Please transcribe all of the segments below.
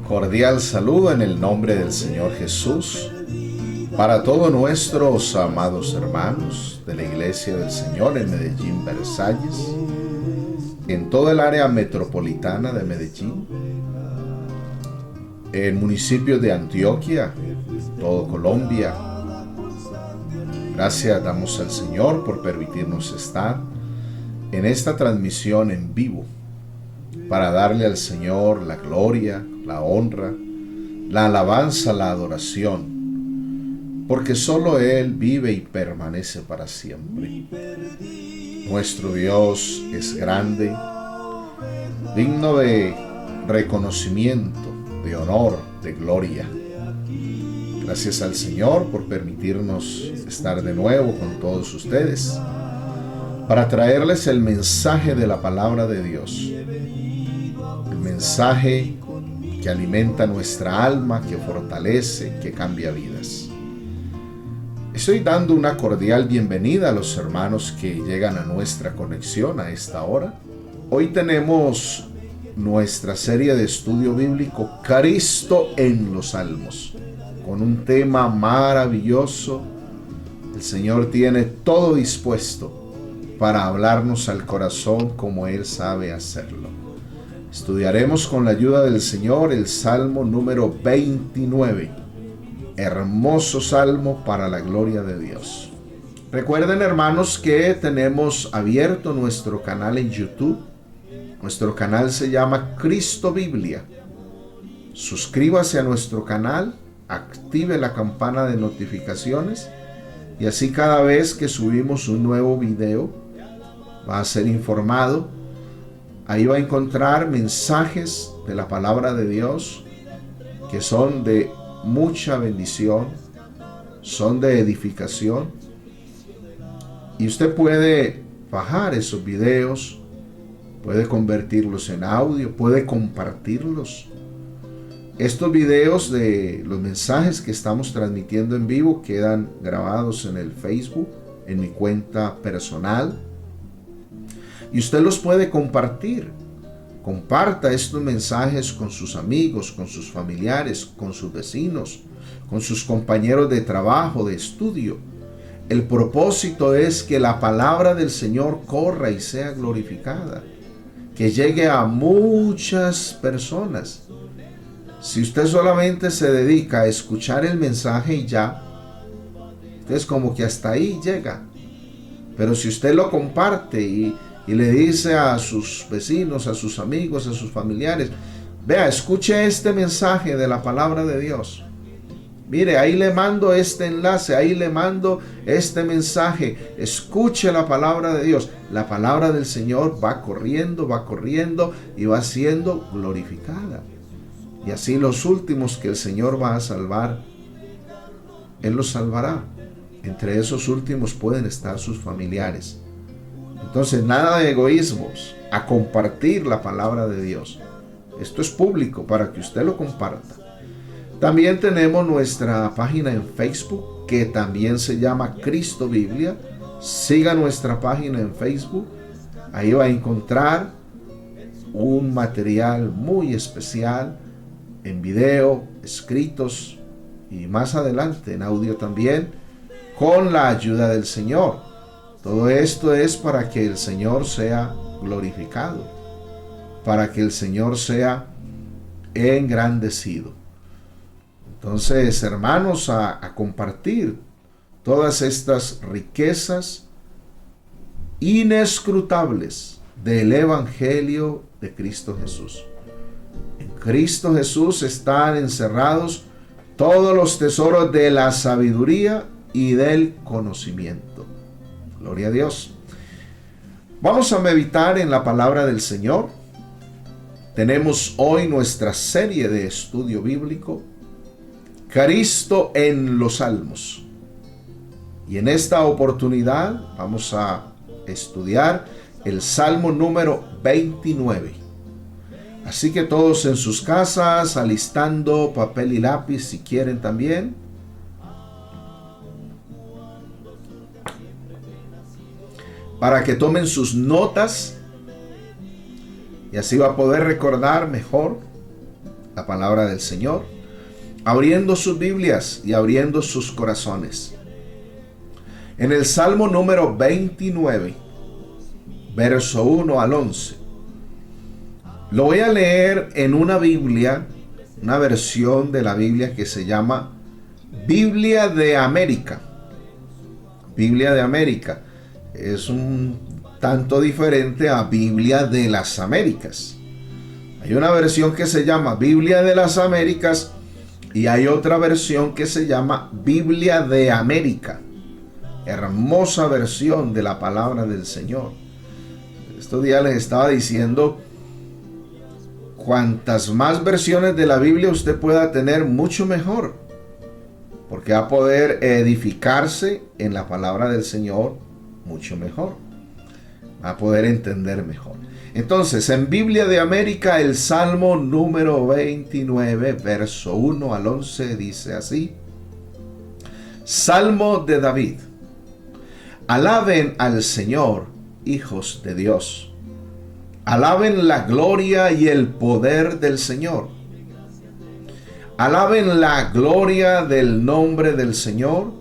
Cordial saludo en el nombre del Señor Jesús para todos nuestros amados hermanos de la Iglesia del Señor en Medellín, Versalles, en toda el área metropolitana de Medellín, en municipios de Antioquia, todo Colombia. Gracias damos al Señor por permitirnos estar en esta transmisión en vivo para darle al Señor la gloria, la honra, la alabanza, la adoración, porque solo Él vive y permanece para siempre. Nuestro Dios es grande, digno de reconocimiento, de honor, de gloria. Gracias al Señor por permitirnos estar de nuevo con todos ustedes para traerles el mensaje de la palabra de Dios. El mensaje que alimenta nuestra alma, que fortalece, que cambia vidas. Estoy dando una cordial bienvenida a los hermanos que llegan a nuestra conexión a esta hora. Hoy tenemos nuestra serie de estudio bíblico Cristo en los Salmos, con un tema maravilloso. El Señor tiene todo dispuesto para hablarnos al corazón como Él sabe hacerlo. Estudiaremos con la ayuda del Señor el Salmo número 29. Hermoso salmo para la gloria de Dios. Recuerden, hermanos, que tenemos abierto nuestro canal en YouTube. Nuestro canal se llama Cristo Biblia. Suscríbase a nuestro canal, active la campana de notificaciones y así cada vez que subimos un nuevo video va a ser informado. Ahí va a encontrar mensajes de la palabra de Dios que son de mucha bendición, son de edificación. Y usted puede bajar esos videos, puede convertirlos en audio, puede compartirlos. Estos videos de los mensajes que estamos transmitiendo en vivo quedan grabados en el Facebook, en mi cuenta personal. Y usted los puede compartir. Comparta estos mensajes con sus amigos, con sus familiares, con sus vecinos, con sus compañeros de trabajo, de estudio. El propósito es que la palabra del Señor corra y sea glorificada, que llegue a muchas personas. Si usted solamente se dedica a escuchar el mensaje y ya, entonces como que hasta ahí llega. Pero si usted lo comparte y le dice a sus vecinos, a sus amigos, a sus familiares, vea, escuche este mensaje de la palabra de Dios. Mire, ahí le mando este enlace, ahí le mando este mensaje. Escuche la palabra de Dios. La palabra del Señor va corriendo y va siendo glorificada. Y así los últimos que el Señor va a salvar, Él los salvará. Entre esos últimos pueden estar sus familiares. Entonces, nada de egoísmos, a compartir la palabra de Dios. Esto es público para que usted lo comparta. También tenemos nuestra página en Facebook, que también se llama Cristo Biblia. Siga nuestra página en Facebook. Ahí va a encontrar un material muy especial en video, escritos y más adelante en audio también, con la ayuda del Señor. Todo esto es para que el Señor sea glorificado, para que el Señor sea engrandecido. Entonces, hermanos, a compartir todas estas riquezas inescrutables del Evangelio de Cristo Jesús. En Cristo Jesús están encerrados todos los tesoros de la sabiduría y del conocimiento. Gloria a Dios. Vamos a meditar en la palabra del Señor. Tenemos hoy nuestra serie de estudio bíblico, Cristo en los Salmos. Y en esta oportunidad vamos a estudiar el Salmo número 29. Así que todos en sus casas, alistando papel y lápiz si quieren también. Para que tomen sus notas y así va a poder recordar mejor la palabra del Señor, abriendo sus Biblias y abriendo sus corazones. En el Salmo número 29, verso 1 al 11. Lo voy a leer en una Biblia, una versión de la Biblia que se llama Biblia de América. Biblia de América. Es un tanto diferente a Biblia de las Américas. Hay una versión que se llama Biblia de las Américas y hay otra versión que se llama Biblia de América. Hermosa versión de la palabra del Señor. Estos días les estaba diciendo, cuantas más versiones de la Biblia usted pueda tener, mucho mejor, porque va a poder edificarse en la palabra del Señor mucho mejor, va a poder entender mejor. Entonces, en Biblia de América, el Salmo número 29, verso 1 al 11, dice así: Salmo de David. Alaben al Señor, hijos de Dios. Alaben la gloria y el poder del Señor. Alaben la gloria del nombre del Señor.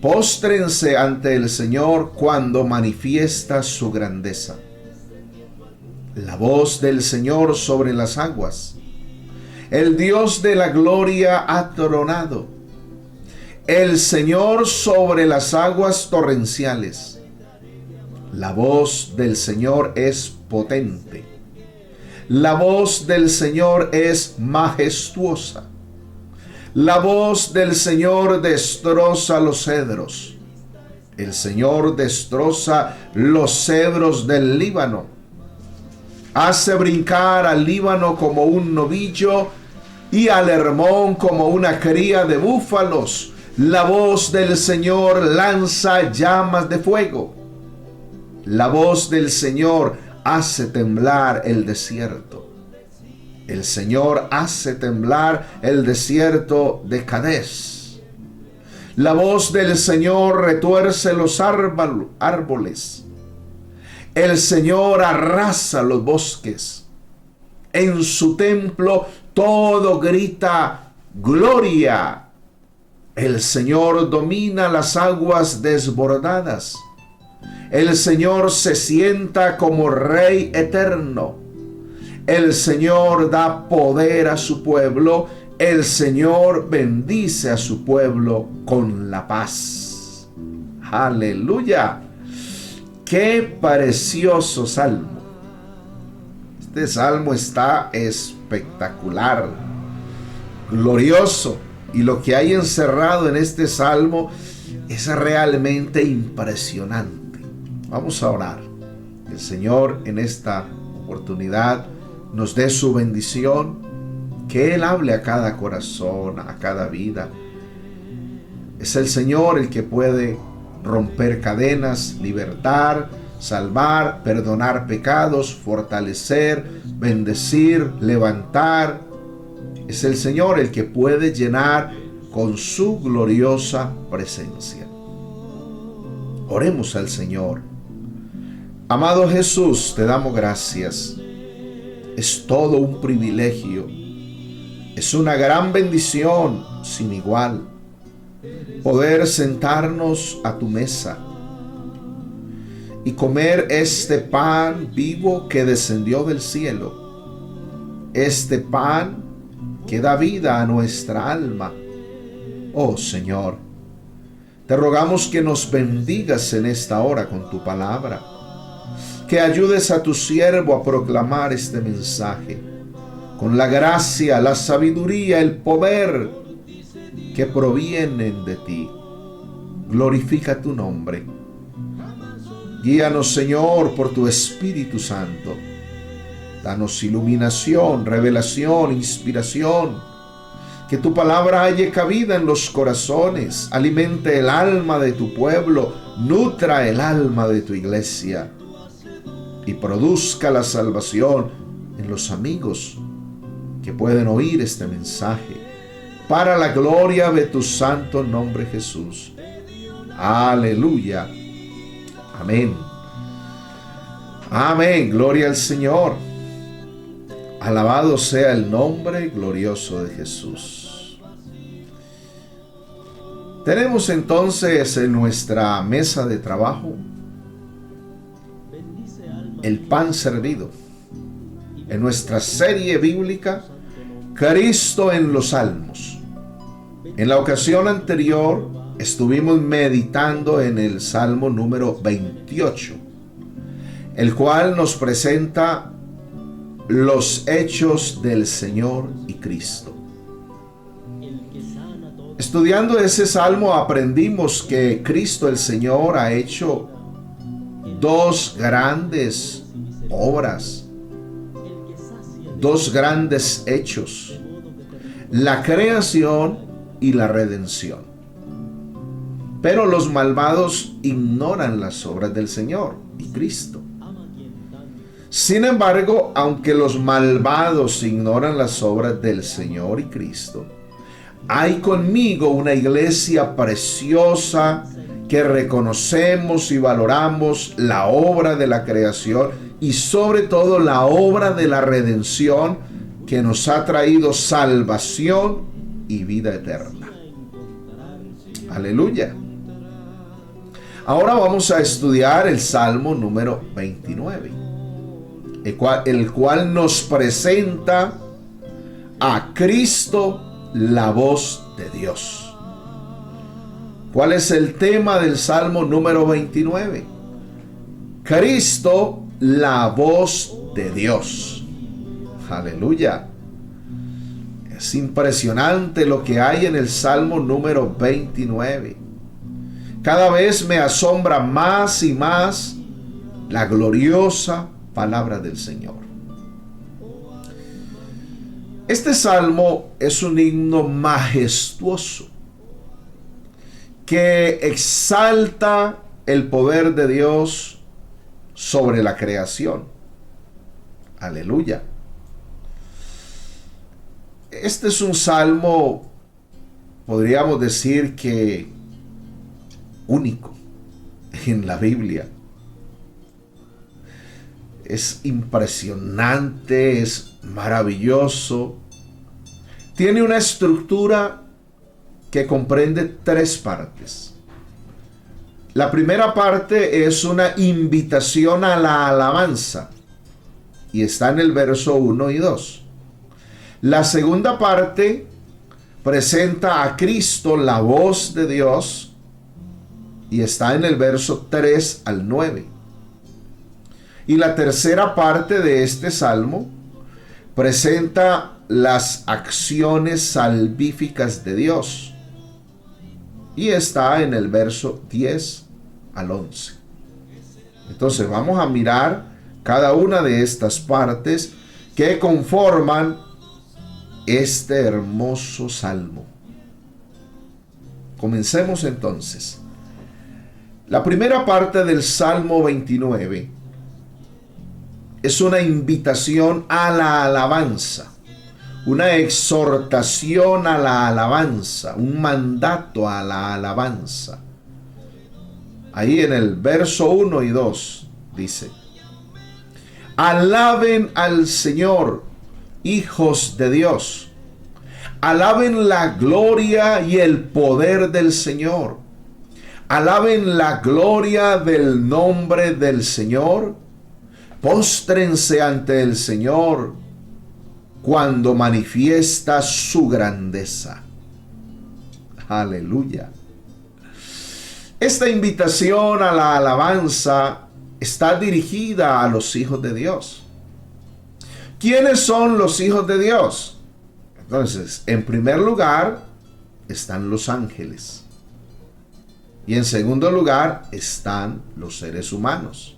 Póstrense ante el Señor cuando manifiesta su grandeza. La voz del Señor sobre las aguas. El Dios de la gloria ha tronado. El Señor sobre las aguas torrenciales. La voz del Señor es potente. La voz del Señor es majestuosa. La voz del Señor destroza los cedros. El Señor destroza los cedros del Líbano. Hace brincar al Líbano como un novillo y al Hermón como una cría de búfalos. La voz del Señor lanza llamas de fuego. La voz del Señor hace temblar el desierto. El Señor hace temblar el desierto de Cadés. La voz del Señor retuerce los árboles. El Señor arrasa los bosques. En su templo todo grita gloria. El Señor domina las aguas desbordadas. El Señor se sienta como Rey eterno. El Señor da poder a su pueblo. El Señor bendice a su pueblo con la paz. Aleluya. Qué precioso salmo. Este salmo está espectacular, glorioso. Y lo que hay encerrado en este salmo es realmente impresionante. Vamos a orar. El Señor en esta oportunidad nos dé su bendición, que Él hable a cada corazón, a cada vida. Es el Señor el que puede romper cadenas, libertar, salvar, perdonar pecados, fortalecer, bendecir, levantar. Es el Señor el que puede llenar con su gloriosa presencia. Oremos al Señor. Amado Jesús, te damos gracias. Es todo un privilegio. Es una gran bendición sin igual poder sentarnos a tu mesa y comer este pan vivo que descendió del cielo. Este pan que da vida a nuestra alma. Oh Señor, te rogamos que nos bendigas en esta hora con tu palabra, que ayudes a tu siervo a proclamar este mensaje con la gracia, la sabiduría, el poder que provienen de ti. Glorifica tu nombre. Guíanos, Señor, por tu Espíritu Santo. Danos iluminación, revelación, inspiración. Que tu palabra halle cabida en los corazones, alimente el alma de tu pueblo, nutra el alma de tu iglesia y produzca la salvación en los amigos que pueden oír este mensaje, para la gloria de tu santo nombre, Jesús. Aleluya. Amén. Amén. Gloria al Señor. Alabado sea el nombre glorioso de Jesús. Tenemos entonces en nuestra mesa de trabajo el pan servido. En nuestra serie bíblica, Cristo en los Salmos. En la ocasión anterior estuvimos meditando en el Salmo número 28, el cual nos presenta los hechos del Señor y Cristo. Estudiando ese salmo aprendimos que Cristo el Señor ha hecho dos grandes obras, dos grandes hechos: la creación y la redención. Pero los malvados ignoran las obras del Señor y Cristo. Sin embargo, aunque los malvados ignoran las obras del Señor y Cristo, hay conmigo una iglesia preciosa que reconocemos y valoramos la obra de la creación y sobre todo la obra de la redención que nos ha traído salvación y vida eterna. Aleluya. Ahora vamos a estudiar el Salmo número 29. El cual nos presenta a Cristo, la voz de Dios. ¿Cuál es el tema del Salmo número 29? Cristo, la voz de Dios. Aleluya. Es impresionante lo que hay en el Salmo número 29. Cada vez me asombra más y más la gloriosa palabra del Señor. Este salmo es un himno majestuoso que exalta el poder de Dios sobre la creación. Aleluya. Este es un salmo, podríamos decir que único en la Biblia. Es impresionante, es maravilloso. Tiene una estructura que comprende tres partes. La primera parte es una invitación a la alabanza y está en el verso 1 y 2. La segunda parte presenta a Cristo, la voz de Dios, y está en el verso 3 al 9. Y la tercera parte de este salmo presenta las acciones salvíficas de Dios y está en el verso 10 al 11. Entonces vamos a mirar cada una de estas partes que conforman este hermoso salmo. Comencemos entonces. La primera parte del Salmo 29 es una invitación a la alabanza, una exhortación a la alabanza, un mandato a la alabanza. Ahí en el verso 1 y 2 dice: alaben al Señor, hijos de Dios. Alaben la gloria y el poder del Señor. Alaben la gloria del nombre del Señor. Póstrense ante el Señor cuando manifiesta su grandeza. Aleluya. Esta invitación a la alabanza está dirigida a los hijos de Dios. ¿Quiénes son los hijos de Dios? Entonces, en primer lugar están los ángeles. Y en segundo lugar están los seres humanos.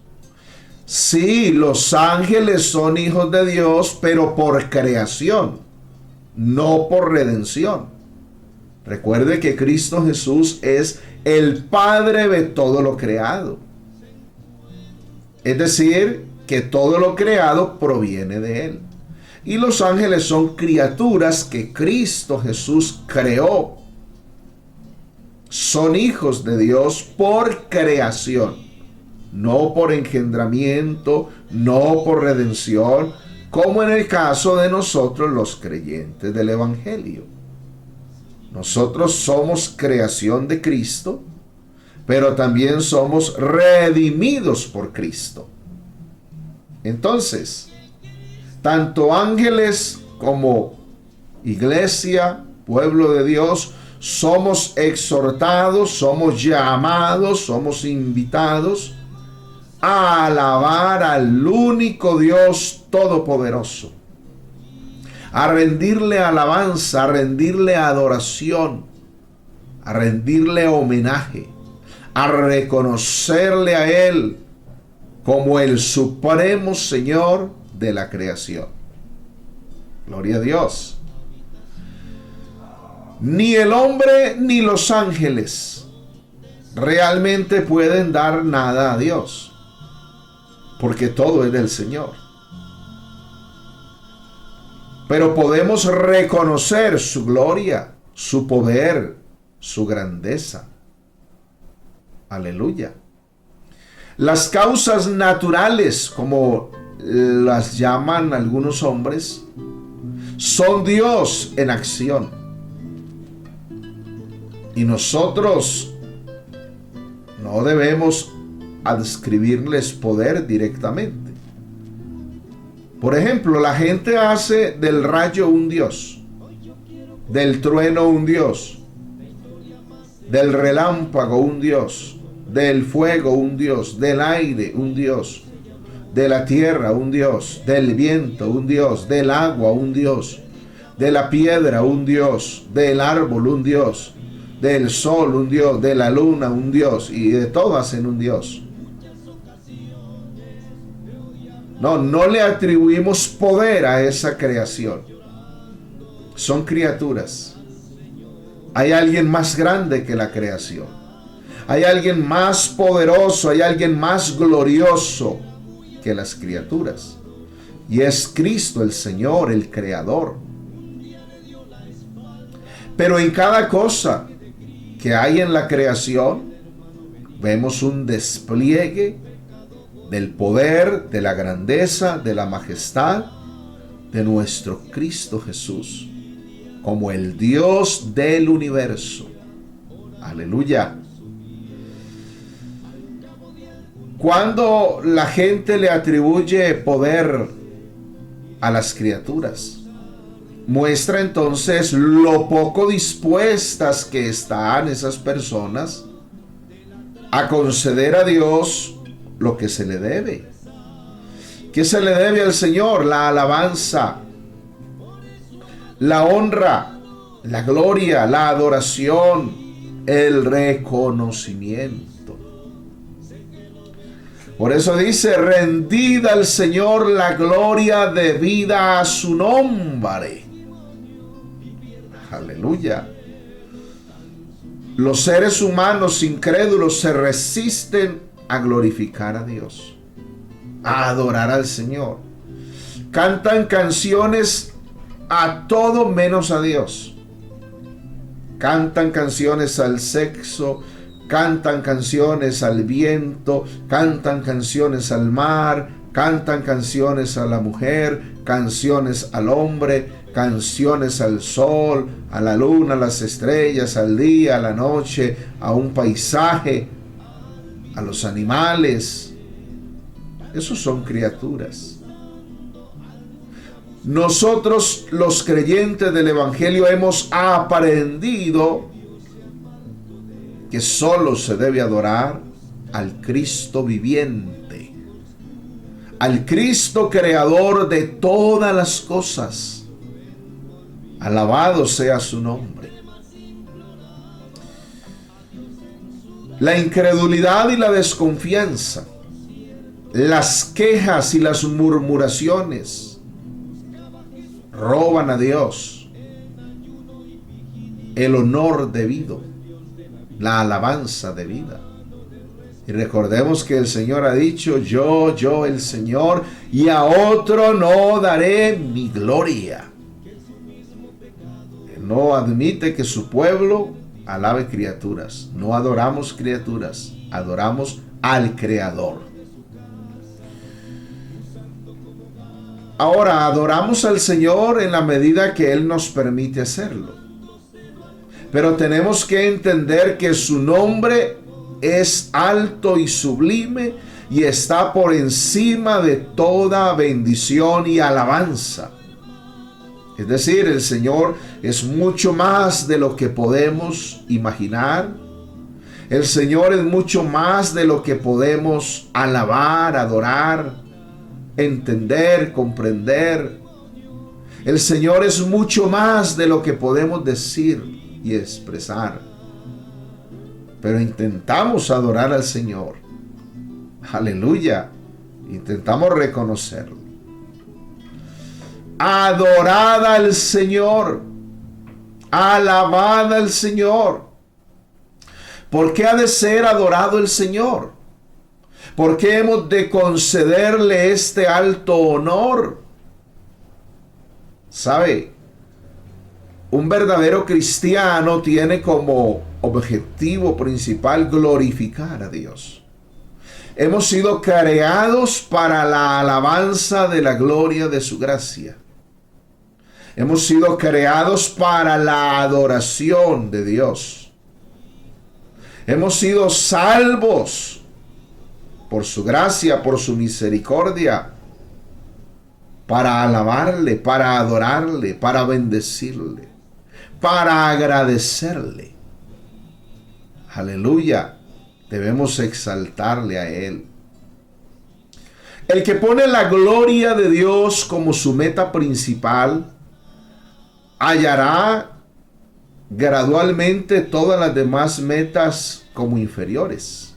Sí, los ángeles son hijos de Dios, pero por creación, no por redención. Recuerde que Cristo Jesús es el Padre de todo lo creado. Es decir, que todo lo creado proviene de Él. Y los ángeles son criaturas que Cristo Jesús creó. Son hijos de Dios por creación, no por engendramiento, no por redención. como en el caso de nosotros los creyentes del Evangelio. Nosotros somos creación de Cristo, pero también somos redimidos por Cristo. Entonces, tanto ángeles como iglesia, pueblo de Dios, somos exhortados, somos llamados, somos invitados a alabar al único Dios todopoderoso, a rendirle alabanza, a rendirle adoración, a rendirle homenaje, a reconocerle a Él como el supremo Señor de la creación. Gloria a Dios. Ni el hombre ni los ángeles realmente pueden dar nada a Dios, porque todo es del Señor. Pero podemos reconocer su gloria, su poder, su grandeza. Aleluya. Las causas naturales, como las llaman algunos hombres, son Dios en acción. Y nosotros no debemos adscribirles poder directamente. Por ejemplo, la gente hace del rayo un dios, del trueno un dios, del relámpago un dios, del fuego un dios, del aire un dios, de la tierra un dios, del viento un dios, del agua un dios, de la piedra un dios, del árbol un dios, del sol un dios, de la luna un dios, y de todo hacen un dios. No le atribuimos poder a esa creación. Son criaturas. Hay alguien más grande que la creación. Hay alguien más poderoso, hay alguien más glorioso que las criaturas. Y es Cristo el Señor, el Creador. Pero en cada cosa que hay en la creación, vemos un despliegue del poder, de la grandeza, de la majestad de nuestro Cristo Jesús, como el Dios del universo. Aleluya. Cuando la gente le atribuye poder a las criaturas, muestra entonces lo poco dispuestas que están esas personas a conceder a Dios lo que se le debe. ¿Qué se le debe al Señor? La alabanza, la honra, la gloria, la adoración, el reconocimiento. Por eso dice: rendid al Señor la gloria debida a su nombre. Aleluya. Los seres humanos incrédulos se resisten a glorificar a Dios, a adorar al Señor. Cantan canciones a todo menos a Dios. Cantan canciones al sexo, cantan canciones al viento, cantan canciones al mar, cantan canciones a la mujer, canciones al hombre, canciones al sol, a la luna, a las estrellas, al día, a la noche, a un paisaje, a los animales. Esos son criaturas. Nosotros, los creyentes del Evangelio, hemos aprendido que solo se debe adorar al Cristo viviente, al Cristo creador de todas las cosas. Alabado sea su nombre. La incredulidad y la desconfianza, las quejas y las murmuraciones roban a Dios el honor debido, la alabanza debida. Y recordemos que el Señor ha dicho: yo el Señor, y a otro no daré mi gloria. No admite que su pueblo alabe criaturas. No adoramos criaturas, adoramos al Creador. Ahora, adoramos al Señor en la medida que Él nos permite hacerlo. Pero tenemos que entender que su nombre es alto y sublime y está por encima de toda bendición y alabanza. Es decir, el Señor es mucho más de lo que podemos imaginar. El Señor es mucho más de lo que podemos alabar, adorar, entender, comprender. El Señor es mucho más de lo que podemos decir y expresar. Pero intentamos adorar al Señor. Aleluya. Intentamos reconocerlo. Adorad al Señor. Alabad al Señor. ¿Por qué ha de ser adorado el Señor? ¿Por qué hemos de concederle este alto honor? ¿Sabe? Un verdadero cristiano tiene como objetivo principal glorificar a Dios. Hemos sido creados para la alabanza de la gloria de su gracia. Hemos sido creados para la adoración de Dios. Hemos sido salvos por su gracia, por su misericordia, para alabarle, para adorarle, para bendecirle, para agradecerle. Aleluya. Debemos exaltarle a Él. El que pone la gloria de Dios como su meta principal, hallará gradualmente todas las demás metas como inferiores.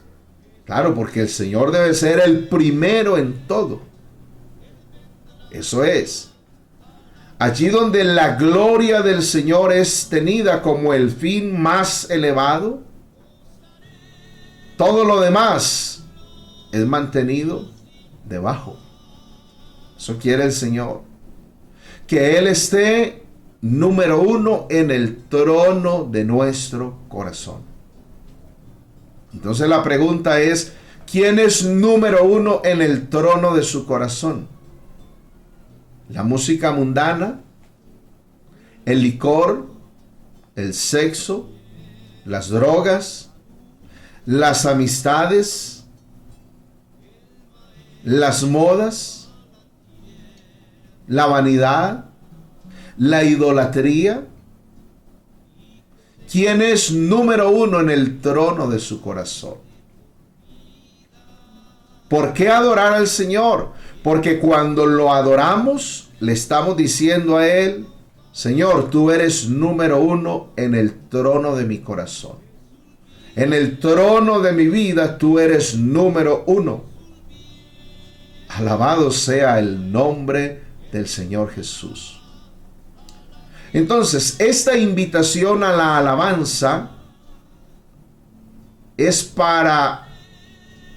Claro, porque el Señor debe ser el primero en todo. Eso es. Allí donde la gloria del Señor es tenida como el fin más elevado, todo lo demás es mantenido debajo. Eso quiere el Señor. Que Él esté número uno en el trono de nuestro corazón. Entonces la pregunta es, ¿quién es número uno en el trono de su corazón? ¿La música mundana? ¿El licor? ¿El sexo? ¿Las drogas? ¿Las amistades? ¿Las modas? ¿La vanidad? ¿La idolatría? ¿Quién es número uno en el trono de su corazón? ¿Por qué adorar al Señor? Porque cuando lo adoramos, le estamos diciendo a Él, Señor, tú eres número uno en el trono de mi corazón. En el trono de mi vida, tú eres número uno. Alabado sea el nombre del Señor Jesús. Entonces, esta invitación a la alabanza es para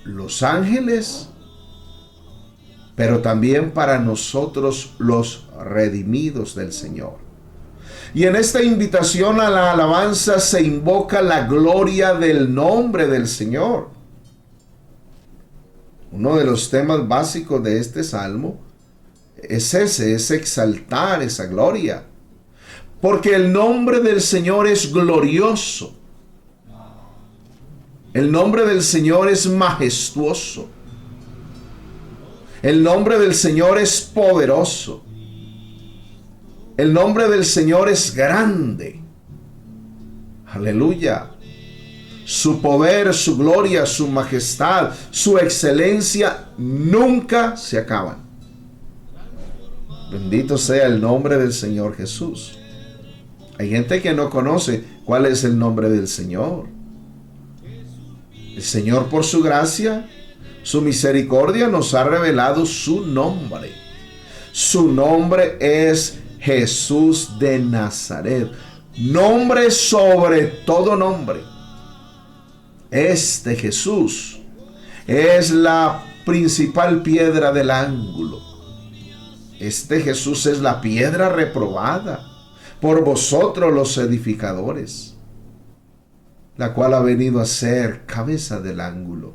los ángeles, pero también para nosotros los redimidos del Señor. Y en esta invitación a la alabanza se invoca la gloria del nombre del Señor. Uno de los temas básicos de este salmo es ese, es exaltar esa gloria. Porque el nombre del Señor es glorioso. El nombre del Señor es majestuoso. El nombre del Señor es poderoso. El nombre del Señor es grande. Aleluya. Su poder, su gloria, su majestad, su excelencia nunca se acaban. Bendito sea el nombre del Señor Jesús. Hay gente que no conoce cuál es el nombre del Señor. El Señor, por su gracia, su misericordia, nos ha revelado su nombre. Su nombre es Jesús de Nazaret. Nombre sobre todo nombre. Este Jesús es la principal piedra del ángulo. Este Jesús es la piedra reprobada por vosotros los edificadores, la cual ha venido a ser cabeza del ángulo.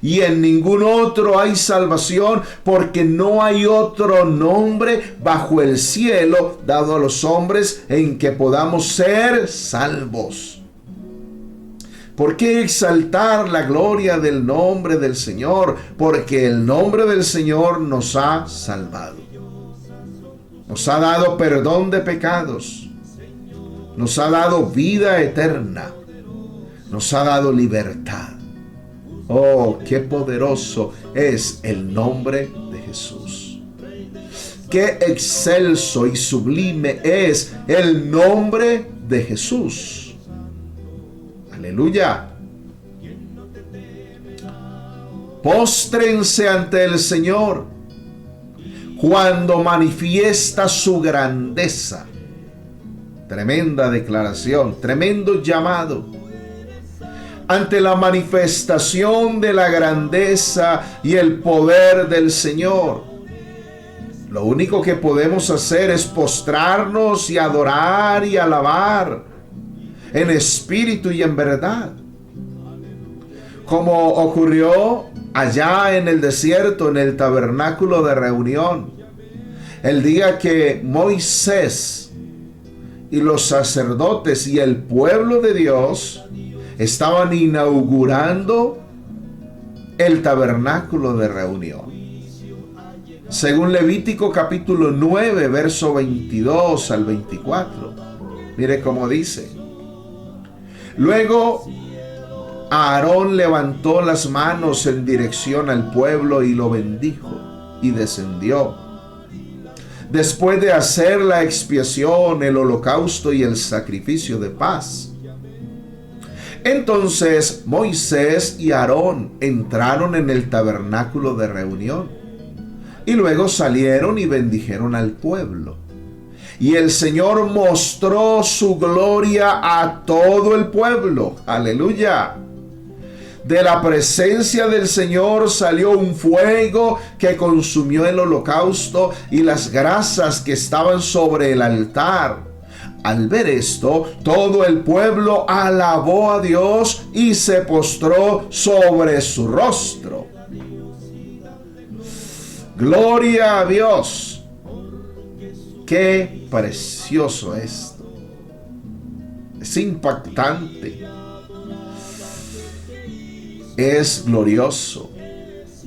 y en ningún otro hay salvación, porque no hay otro nombre bajo el cielo dado a los hombres en que podamos ser salvos. ¿Por qué exaltar la gloria del nombre del Señor? Porque el nombre del Señor nos ha salvado. Nos ha dado perdón de pecados. Nos ha dado vida eterna. Nos ha dado libertad. Oh, qué poderoso es el nombre de Jesús. Qué excelso y sublime es el nombre de Jesús. Aleluya. Póstrense ante el Señor cuando manifiesta su grandeza. Tremenda declaración, tremendo llamado. Ante la manifestación de la grandeza y el poder del Señor, lo único que podemos hacer es postrarnos y adorar y alabar en espíritu y en verdad. Como ocurrió allá en el desierto, en el tabernáculo de reunión, el día que Moisés y los sacerdotes y el pueblo de Dios estaban inaugurando el tabernáculo de reunión. Según Levítico capítulo 9, verso 22 al 24. Mire cómo dice. Luego Aarón levantó las manos en dirección al pueblo y lo bendijo y descendió. Después de hacer la expiación, el holocausto y el sacrificio de paz. Entonces Moisés y Aarón entraron en el tabernáculo de reunión y luego salieron y bendijeron al pueblo. Y el Señor mostró su gloria a todo el pueblo. Aleluya. De la presencia del Señor salió un fuego que consumió el holocausto y las grasas que estaban sobre el altar. Al ver esto, todo el pueblo alabó a Dios y se postró sobre su rostro. Gloria a Dios. Qué precioso esto. Es impactante. Es glorioso.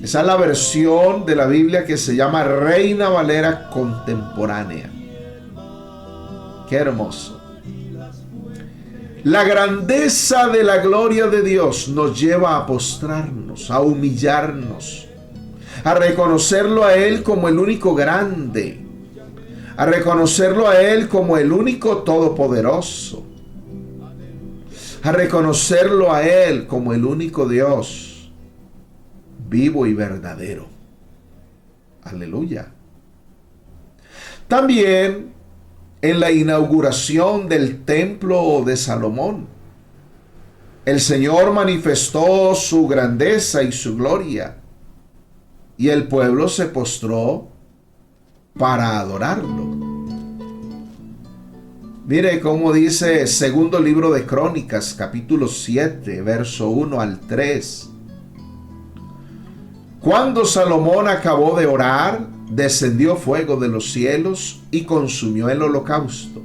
Esa es la versión de la Biblia que se llama Reina Valera Contemporánea. Qué hermoso. La grandeza de la gloria de Dios nos lleva a postrarnos, a humillarnos, a reconocerlo a Él como el único grande, a reconocerlo a Él como el único todopoderoso, a reconocerlo a Él como el único Dios vivo y verdadero. Aleluya. También en la inauguración del templo de Salomón, el Señor manifestó su grandeza y su gloria, y el pueblo se postró para adorarlo. Mire cómo dice segundo libro de Crónicas, capítulo 7, verso 1 al 3. Cuando Salomón acabó de orar, descendió fuego de los cielos y consumió el holocausto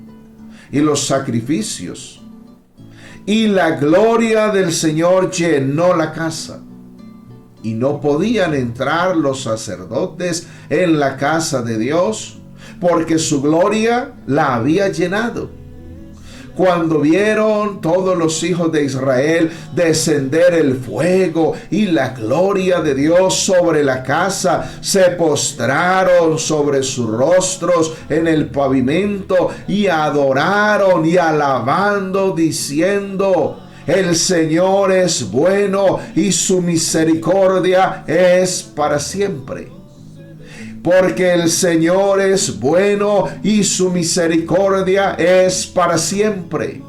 y los sacrificios. Y la gloria del Señor llenó la casa. Y no podían entrar los sacerdotes en la casa de Dios, porque su gloria la había llenado. Cuando vieron todos los hijos de Israel descender el fuego y la gloria de Dios sobre la casa, se postraron sobre sus rostros en el pavimento y adoraron y alabando, diciendo: el Señor es bueno y su misericordia es para siempre. Porque el Señor es bueno y su misericordia es para siempre.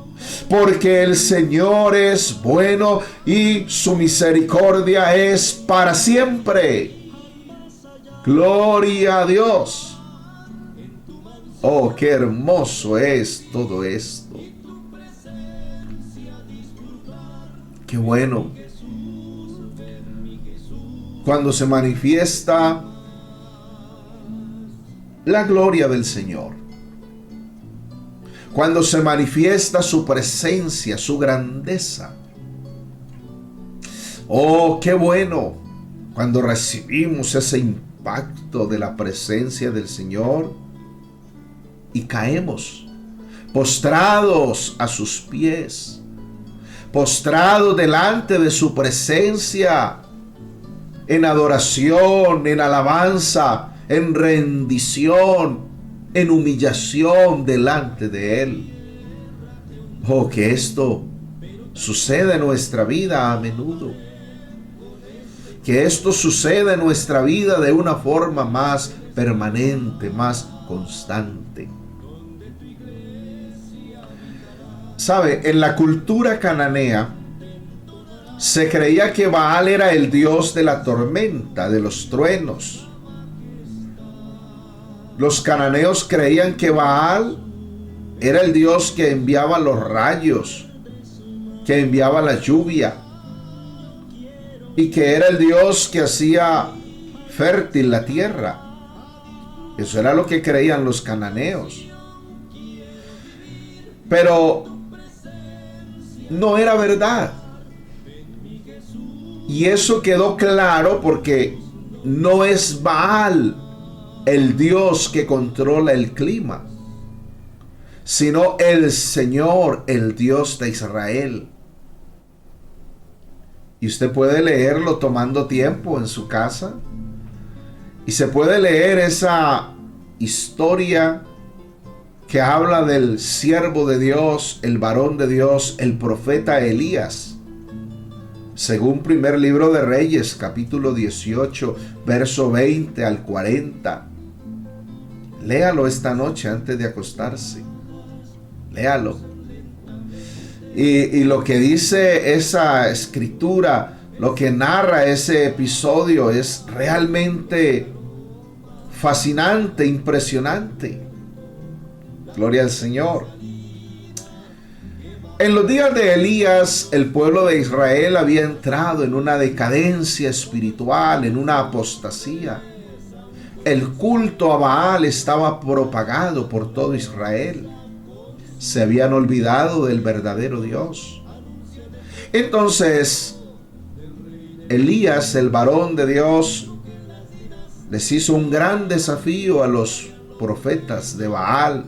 Porque el Señor es bueno y su misericordia es para siempre. Gloria a Dios. Oh, qué hermoso es todo esto. Qué bueno. cuando se manifiesta la gloria del Señor, cuando se manifiesta su presencia, su grandeza. Oh, qué bueno cuando recibimos ese impacto de la presencia del Señor y caemos postrados a sus pies, postrados delante de su presencia, en adoración, en alabanza, en rendición, en humillación delante de Él. Oh, que esto suceda en nuestra vida a menudo. Que esto suceda en nuestra vida de una forma más permanente, más constante. ¿Sabe? En la cultura cananea se creía que Baal era el dios de la tormenta, de los truenos. Los cananeos creían que Baal era el dios que enviaba los rayos, que enviaba la lluvia, y que era el dios que hacía fértil la tierra. Eso era lo que creían los cananeos. Pero no era verdad. Y eso quedó claro porque no es Baal el Dios que controla el clima, sino el Señor, el Dios de Israel. Y usted puede leerlo tomando tiempo en su casa. Y se puede leer esa historia que habla del siervo de Dios, el varón de Dios, el profeta Elías. Según primer libro de Reyes, capítulo 18, verso 20 al 40. Léalo esta noche antes de acostarse. Léalo. Y lo que dice esa escritura, lo que narra ese episodio es realmente fascinante, impresionante. Gloria al Señor. En los días de Elías, el pueblo de Israel había entrado en una decadencia espiritual, en una apostasía. El culto a Baal estaba propagado por todo Israel. Se habían olvidado del verdadero Dios. Entonces, Elías, el varón de Dios, les hizo un gran desafío a los profetas de Baal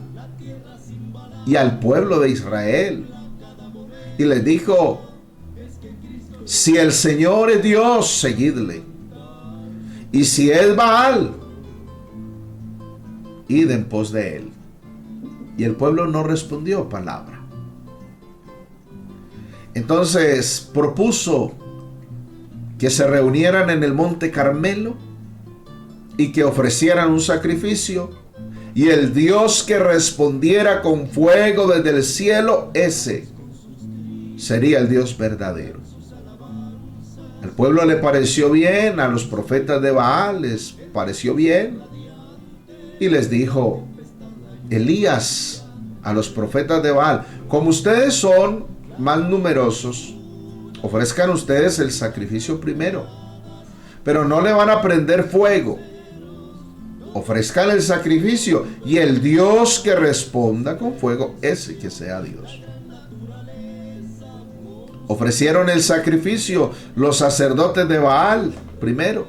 y al pueblo de Israel. Y les dijo: si el Señor es Dios, seguidle. Y si es Baal, id en pos de él. Y el pueblo no respondió palabra. Entonces propuso que se reunieran en el monte Carmelo y que ofrecieran un sacrificio, y el Dios que respondiera con fuego desde el cielo, ese sería el Dios verdadero. Al pueblo le pareció bien, a los profetas de Baal les pareció bien, y les dijo Elías a los profetas de Baal: como ustedes son más numerosos, ofrezcan ustedes el sacrificio primero, pero no le van a prender fuego. Ofrezcan el sacrificio, y el Dios que responda con fuego, ese que sea Dios. Ofrecieron el sacrificio los sacerdotes de Baal primero.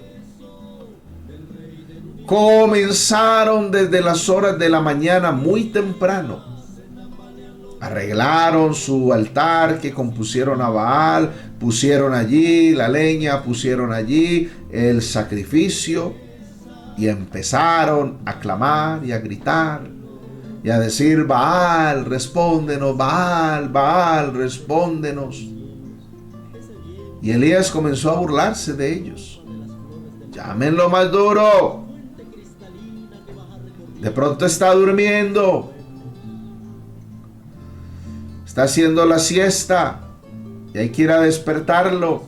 Comenzaron desde las horas de la mañana muy temprano. Arreglaron su altar que compusieron a Baal, pusieron allí la leña, pusieron allí el sacrificio y empezaron a clamar y a gritar y a decir: Baal, respóndenos, Baal, Baal, respóndenos. Y Elías comenzó a burlarse de ellos. Llámenlo más duro. De pronto está durmiendo. Está haciendo la siesta y hay que ir a despertarlo.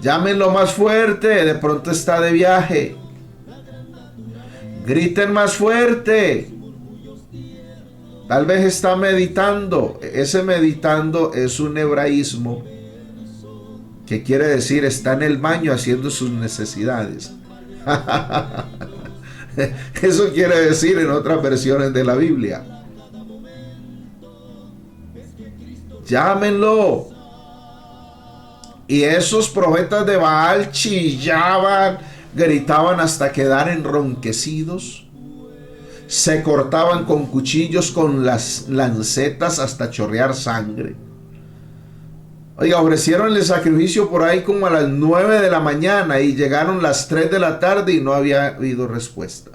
Llámenlo más fuerte. De pronto está de viaje. Griten más fuerte. Tal vez está meditando. Ese meditando es un hebraísmo que quiere decir está en el baño haciendo sus necesidades. Eso quiere decir en otras versiones de la Biblia. Llámenlo. Y esos profetas de Baal chillaban, gritaban hasta quedar enronquecidos. Se cortaban con cuchillos, con las lancetas hasta chorrear sangre. Oiga, ofrecieron el sacrificio por ahí como a las 9 de la mañana y llegaron las 3 de la tarde y no había habido respuesta.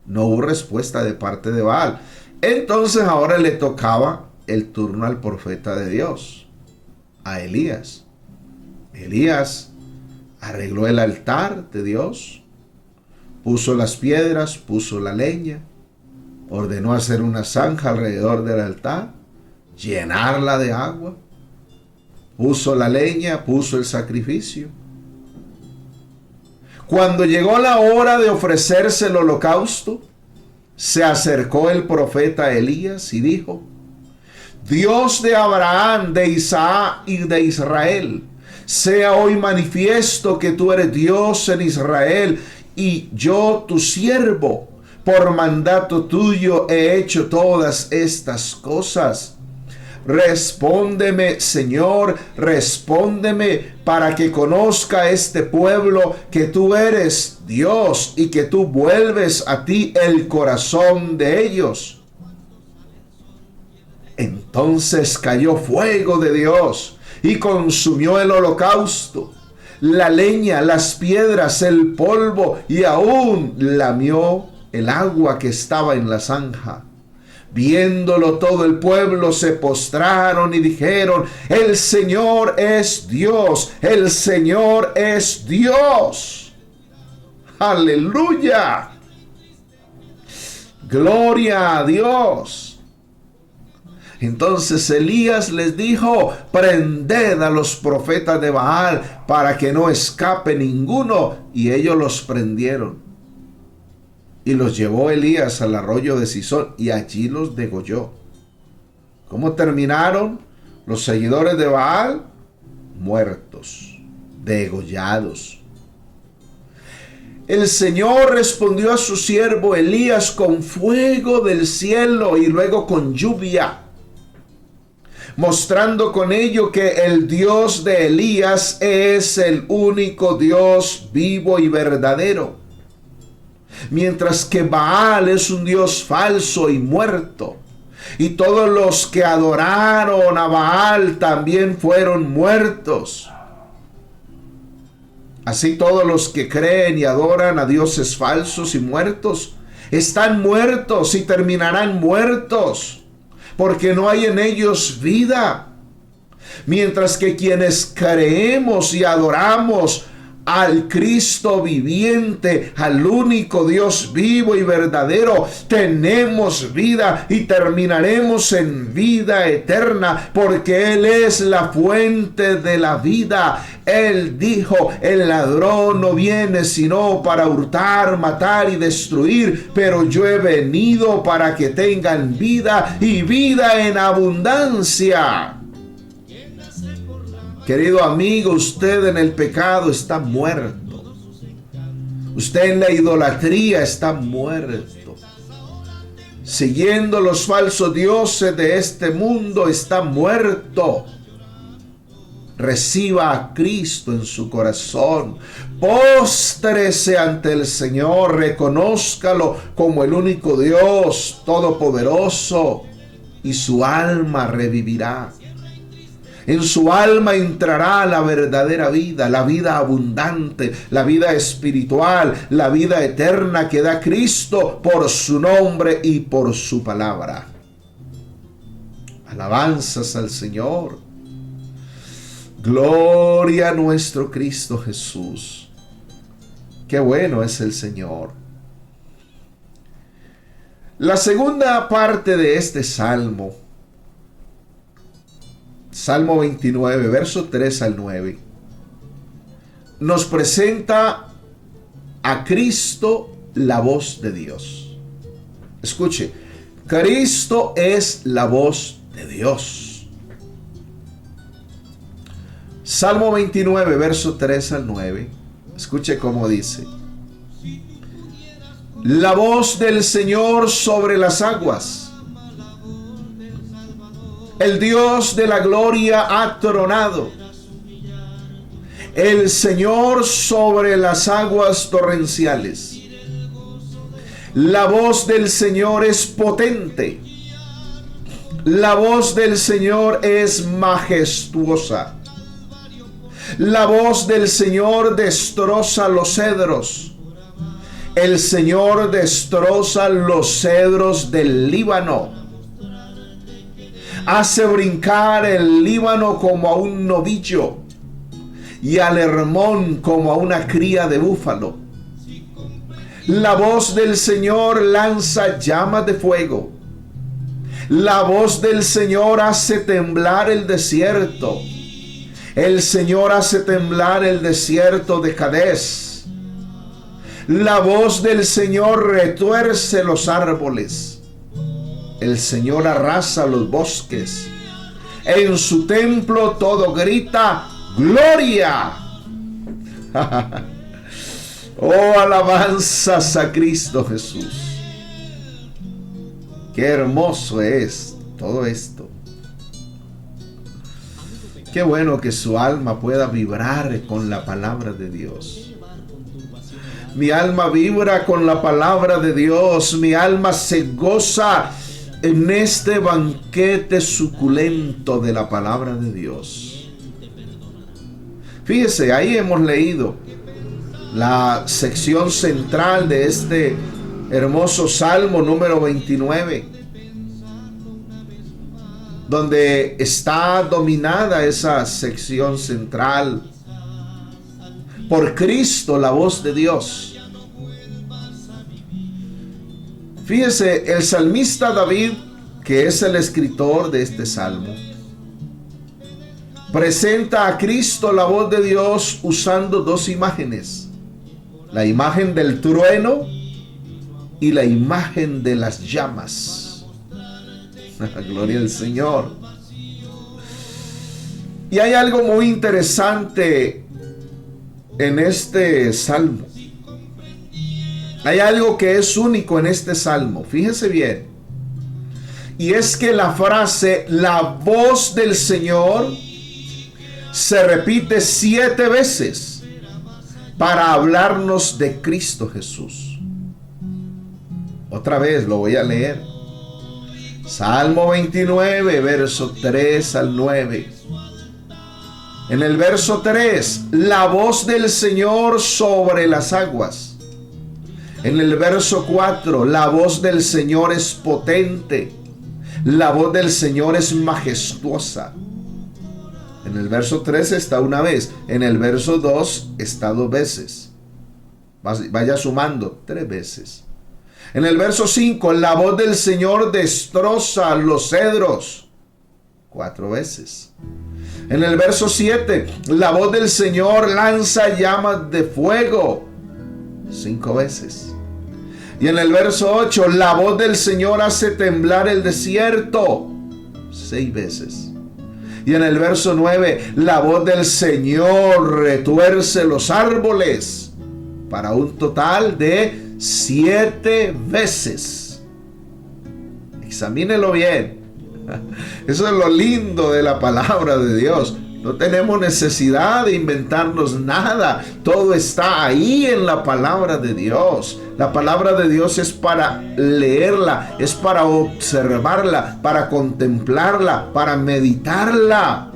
No hubo respuesta de parte de Baal. Entonces ahora le tocaba el turno al profeta de Dios, a Elías. Elías arregló el altar de Dios, puso las piedras, puso la leña, ordenó hacer una zanja alrededor del altar, llenarla de agua, puso la leña, puso el sacrificio. Cuando llegó la hora de ofrecerse el holocausto, se acercó el profeta Elías y dijo: Dios de Abraham, de Isaac y de Israel, sea hoy manifiesto que tú eres Dios en Israel y yo tu siervo, por mandato tuyo he hecho todas estas cosas. Respóndeme, Señor, respóndeme para que conozca este pueblo que tú eres Dios y que tú vuelves a ti el corazón de ellos. Entonces cayó fuego de Dios y consumió el holocausto, la leña, las piedras, el polvo y aún lamió el agua que estaba en la zanja. Viéndolo todo el pueblo se postraron y dijeron: el Señor es Dios, el Señor es Dios. Aleluya. Gloria a Dios. Entonces Elías les dijo: prended a los profetas de Baal para que no escape ninguno. Y ellos los prendieron. Y los llevó Elías al arroyo de Cisón y allí los degolló. ¿Cómo terminaron los seguidores de Baal? Muertos, degollados. El Señor respondió a su siervo Elías con fuego del cielo y luego con lluvia, mostrando con ello que el Dios de Elías es el único Dios vivo y verdadero, mientras que Baal es un Dios falso y muerto. Y todos los que adoraron a Baal también fueron muertos. Así todos los que creen y adoran a dioses falsos y muertos están muertos y terminarán muertos, porque no hay en ellos vida. Mientras que quienes creemos y adoramos al Cristo viviente, al único Dios vivo y verdadero, tenemos vida y terminaremos en vida eterna, porque Él es la fuente de la vida. Él dijo: el ladrón no viene sino para hurtar, matar y destruir, pero yo he venido para que tengan vida y vida en abundancia. Querido amigo, usted en el pecado está muerto. Usted en la idolatría está muerto. Siguiendo los falsos dioses de este mundo está muerto. Reciba a Cristo en su corazón. Póstrese ante el Señor. Reconózcalo como el único Dios todopoderoso y su alma revivirá. En su alma entrará la verdadera vida, la vida abundante, la vida espiritual, la vida eterna que da Cristo por su nombre y por su palabra. Alabanzas al Señor. Gloria a nuestro Cristo Jesús. Qué bueno es el Señor. La segunda parte de este salmo, Salmo 29, verso 3 al 9, nos presenta a Cristo, la voz de Dios. Escuche, Cristo es la voz de Dios. Salmo 29, verso 3 al 9. Escuche cómo dice: la voz del Señor sobre las aguas. El Dios de la gloria ha tronado. El Señor sobre las aguas torrenciales. La voz del Señor es potente. La voz del Señor es majestuosa. La voz del Señor destroza los cedros. El Señor destroza los cedros del Líbano. Hace brincar el Líbano como a un novillo y al Hermón como a una cría de búfalo. La voz del Señor lanza llamas de fuego. La voz del Señor hace temblar el desierto. El Señor hace temblar el desierto de Cadés. La voz del Señor retuerce los árboles. El Señor arrasa los bosques. En su templo todo grita: ¡Gloria! Oh, alabanzas a Cristo Jesús. Qué hermoso es todo esto. Qué bueno que su alma pueda vibrar con la palabra de Dios. Mi alma vibra con la palabra de Dios. Mi alma se goza en este banquete suculento de la palabra de Dios. Fíjese, ahí hemos leído la sección central de este hermoso Salmo número 29. Donde está dominada esa sección central por Cristo, la voz de Dios. Fíjese, el salmista David, que es el escritor de este salmo, presenta a Cristo, la voz de Dios, usando dos imágenes: la imagen del trueno y la imagen de las llamas. Gloria al Señor. Y hay algo muy interesante en este salmo. Hay algo que es único en este salmo. Fíjese bien. Y es que la frase "la voz del Señor" se repite 7 veces para hablarnos de Cristo Jesús. Otra vez lo voy a leer. Salmo 29, verso 3 al 9. En el verso 3, la voz del Señor sobre las aguas. En el verso 4, la voz del Señor es potente. La voz del Señor es majestuosa. En el verso 3 está una vez. En el verso 2 está 2 veces. Vaya sumando, 3 veces. En el verso 5, la voz del Señor destroza los cedros. 4 veces. En el verso 7, la voz del Señor lanza llamas de fuego. 5 veces. Y en el verso 8, la voz del Señor hace temblar el desierto. 6 veces. Y en el verso 9, la voz del Señor retuerce los árboles. Para un total de 7 veces. Examínelo bien. Eso es lo lindo de la palabra de Dios. No tenemos necesidad de inventarnos nada. Todo está ahí en la palabra de Dios. La palabra de Dios es para leerla, es para observarla, para contemplarla, para meditarla,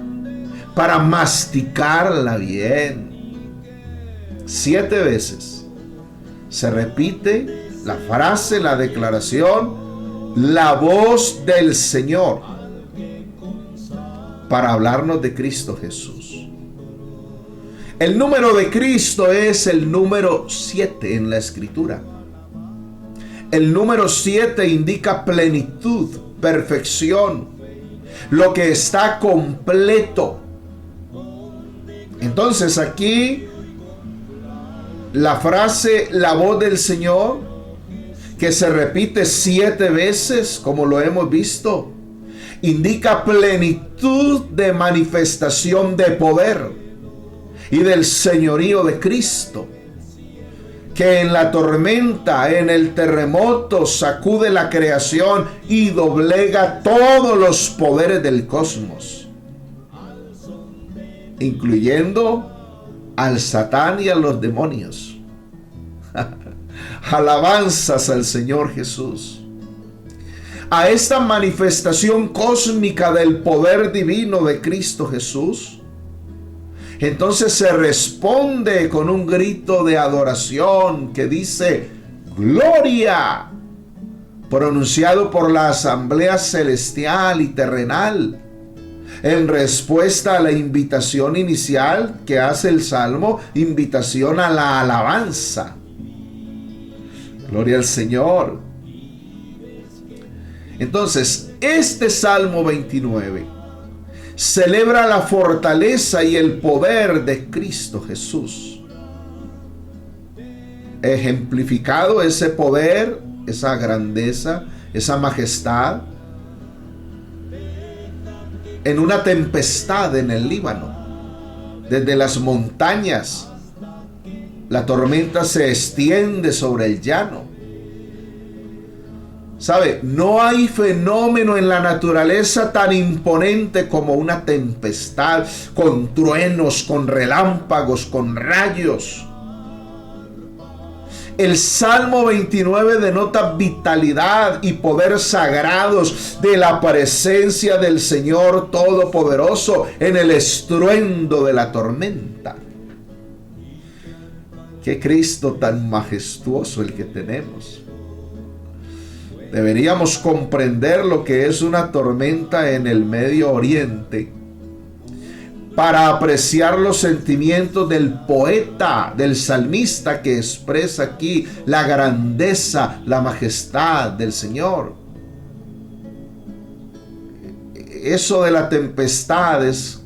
para masticarla bien. 7 veces se repite la frase, la declaración, la voz del Señor, para hablarnos de Cristo Jesús. El número de Cristo es el número 7 en la Escritura. El número 7 indica plenitud, perfección, lo que está completo. Entonces aquí la frase "la voz del Señor", que se repite 7 veces, como lo hemos visto, indica plenitud de manifestación de poder. y del señorío de Cristo, que en la tormenta, en el terremoto, sacude la creación y doblega todos los poderes del cosmos, incluyendo al Satán y a los demonios. Alabanzas al Señor Jesús. A esta manifestación cósmica del poder divino de Cristo Jesús, entonces se responde con un grito de adoración que dice: ¡Gloria! Pronunciado por la asamblea celestial y terrenal, en respuesta a la invitación inicial que hace el Salmo, invitación a la alabanza. Gloria al Señor. Entonces, este Salmo 29 celebra la fortaleza y el poder de Cristo Jesús. Ejemplificado ese poder, esa grandeza, esa majestad, en una tempestad en el Líbano. Desde las montañas, la tormenta se extiende sobre el llano. ¿Sabe? No hay fenómeno en la naturaleza tan imponente como una tempestad, con truenos, con relámpagos, con rayos. El Salmo 29 denota vitalidad y poder sagrados de la presencia del Señor Todopoderoso en el estruendo de la tormenta. ¡Qué Cristo tan majestuoso el que tenemos! Deberíamos comprender lo que es una tormenta en el Medio Oriente para apreciar los sentimientos del poeta, del salmista, que expresa aquí la grandeza, la majestad del Señor. Eso de la tempestad es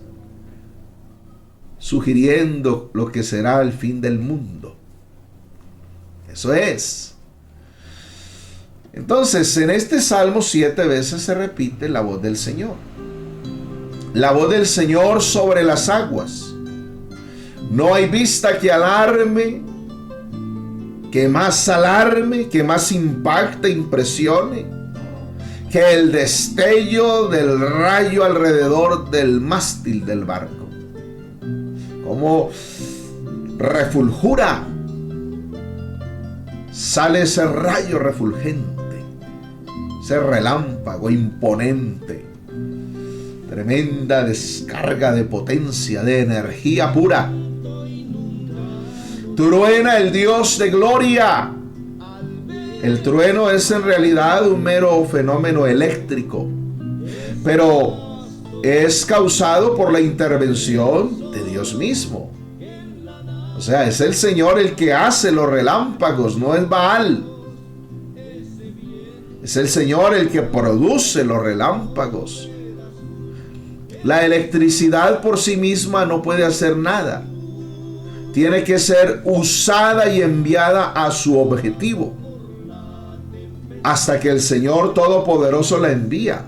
sugiriendo lo que será el fin del mundo. Eso es. Entonces, en este Salmo 7 veces se repite la voz del Señor. La voz del Señor sobre las aguas. No hay vista que alarme, que más alarme, que más impacte, impresione, que el destello del rayo alrededor del mástil del barco. Como refulgura, sale ese rayo refulgente, ese relámpago imponente, tremenda descarga de potencia, de energía pura. Truena el Dios de gloria. El trueno es en realidad un mero fenómeno eléctrico, pero es causado por la intervención de Dios mismo. O sea, es el Señor el que hace los relámpagos, no es Baal. Es el Señor el que produce los relámpagos. La electricidad por sí misma no puede hacer nada. Tiene que ser usada y enviada a su objetivo, hasta que el Señor Todopoderoso la envía.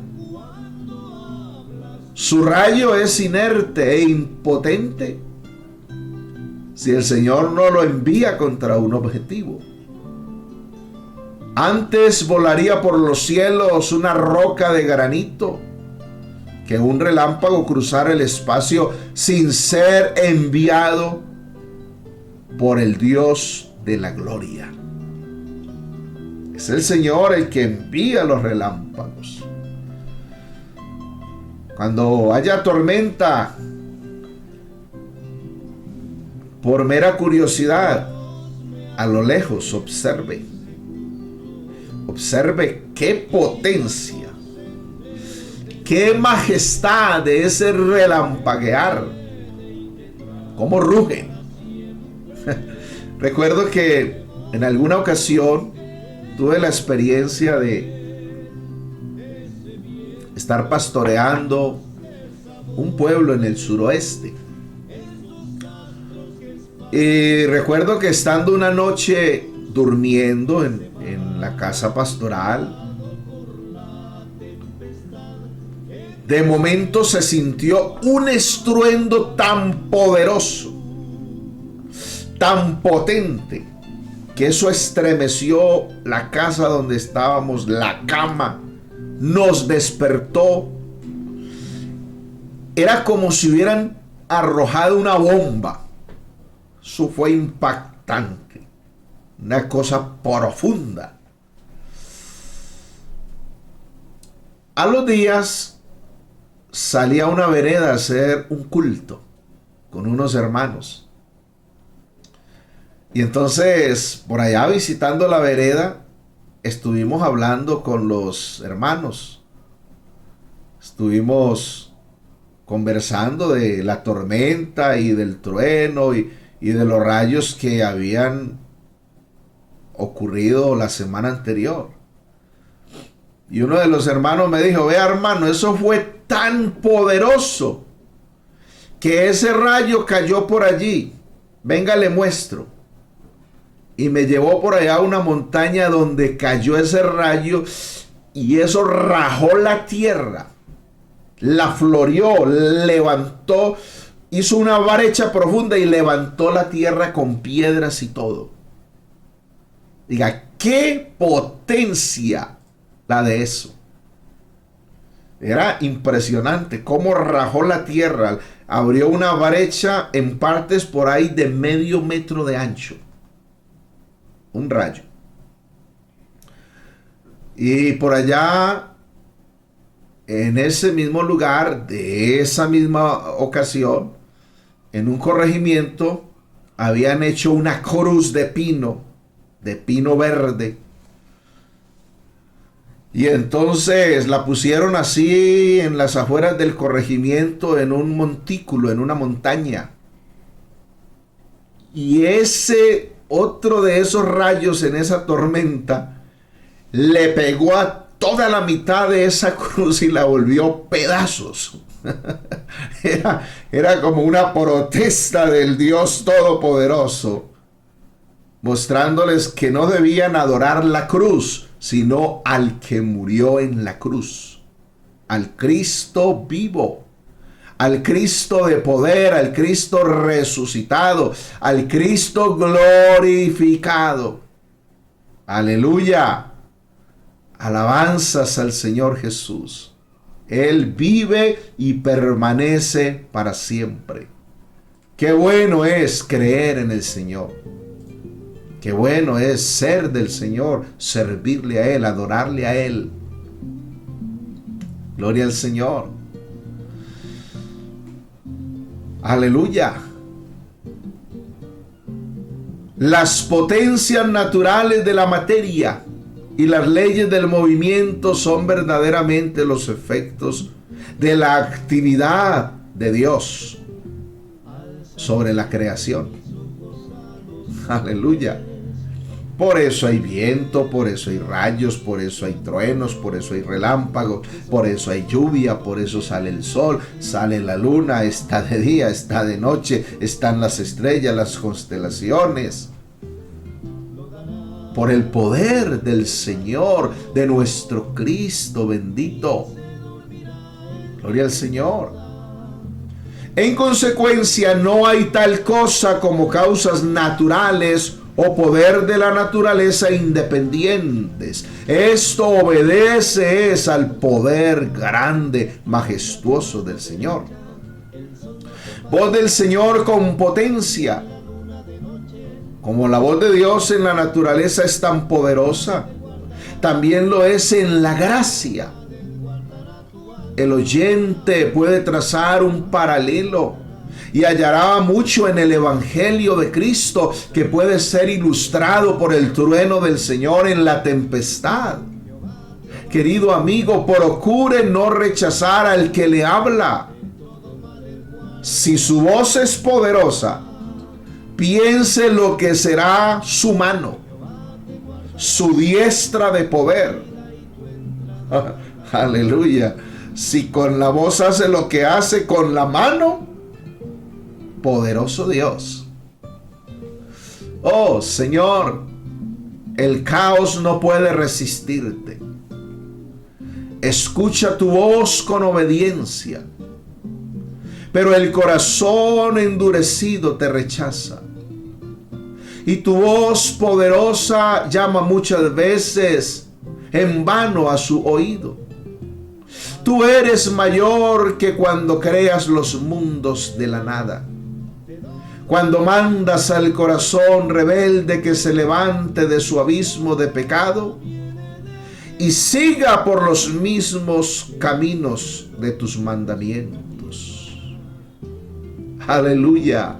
Su rayo es inerte e impotente si el Señor no lo envía contra un objetivo. Antes volaría por los cielos una roca de granito que un relámpago cruzara el espacio sin ser enviado por el Dios de la gloria. Es el Señor el que envía los relámpagos. Cuando haya tormenta, por mera curiosidad, a lo lejos observe qué potencia, qué majestad de ese relampaguear, cómo ruge. Recuerdo que en alguna ocasión tuve la experiencia de estar pastoreando un pueblo en el suroeste. Y recuerdo que estando una noche durmiendo en la casa pastoral, de momento se sintió un estruendo tan poderoso tan potente que eso estremeció la casa donde estábamos, la cama, nos despertó. Era como si hubieran arrojado una bomba. Eso fue impactante, una cosa profunda. A los días salí a una vereda a hacer un culto con unos hermanos. Y entonces, por allá visitando la vereda, estuvimos hablando con los hermanos. Estuvimos conversando de la tormenta y del trueno y de los rayos que habían ocurrido la semana anterior. Y uno de los hermanos me dijo: vea, hermano, eso fue tan poderoso que ese rayo cayó por allí. Venga, le muestro. Y me llevó por allá a una montaña donde cayó ese rayo y eso rajó la tierra, la floreó, levantó, hizo una brecha profunda y levantó la tierra con piedras y todo. Diga, qué potencia la de eso. Era impresionante cómo rajó la tierra, abrió una brecha en partes por ahí de medio metro de ancho. Un rayo. Y por allá, en ese mismo lugar, de esa misma ocasión, en un corregimiento, habían hecho una cruz de pino verde. Y entonces la pusieron así en las afueras del corregimiento, en un montículo, en una montaña. Y ese otro de esos rayos en esa tormenta le pegó a toda la mitad de esa cruz y la volvió pedazos. Era como una protesta del Dios Todopoderoso, mostrándoles que no debían adorar la cruz, sino al que murió en la cruz, al Cristo vivo, al Cristo de poder, al Cristo resucitado, al Cristo glorificado. Aleluya. Alabanzas al Señor Jesús. Él vive y permanece para siempre. Qué bueno es creer en el Señor. Qué bueno es ser del Señor, servirle a Él, adorarle a Él. Gloria al Señor. Aleluya. Las potencias naturales de la materia y las leyes del movimiento son verdaderamente los efectos de la actividad de Dios sobre la creación. Aleluya. Por eso hay viento, por eso hay rayos, por eso hay truenos, por eso hay relámpagos, por eso hay lluvia, por eso sale el sol, sale la luna, está de día, está de noche, están las estrellas, las constelaciones. Por el poder del Señor, de nuestro Cristo bendito. Gloria al Señor. En consecuencia, no hay tal cosa como causas naturales o poder de la naturaleza independientes. Esto obedece al poder grande, majestuoso del Señor. Voz del Señor con potencia. Como la voz de Dios en la naturaleza es tan poderosa, también lo es en la gracia. El oyente puede trazar un paralelo y hallará mucho en el Evangelio de Cristo que puede ser ilustrado por el trueno del Señor en la tempestad. Querido amigo, procure no rechazar al que le habla. Si su voz es poderosa, piense lo que será su mano, su diestra de poder. Aleluya. Si con la voz hace lo que hace con la mano, poderoso Dios. Oh Señor, el caos no puede resistirte. Escucha tu voz con obediencia, pero el corazón endurecido te rechaza. y tu voz poderosa llama muchas veces en vano a su oído. Tú eres mayor que cuando creas los mundos de la nada. Cuando mandas al corazón rebelde que se levante de su abismo de pecado y siga por los mismos caminos de tus mandamientos. Aleluya.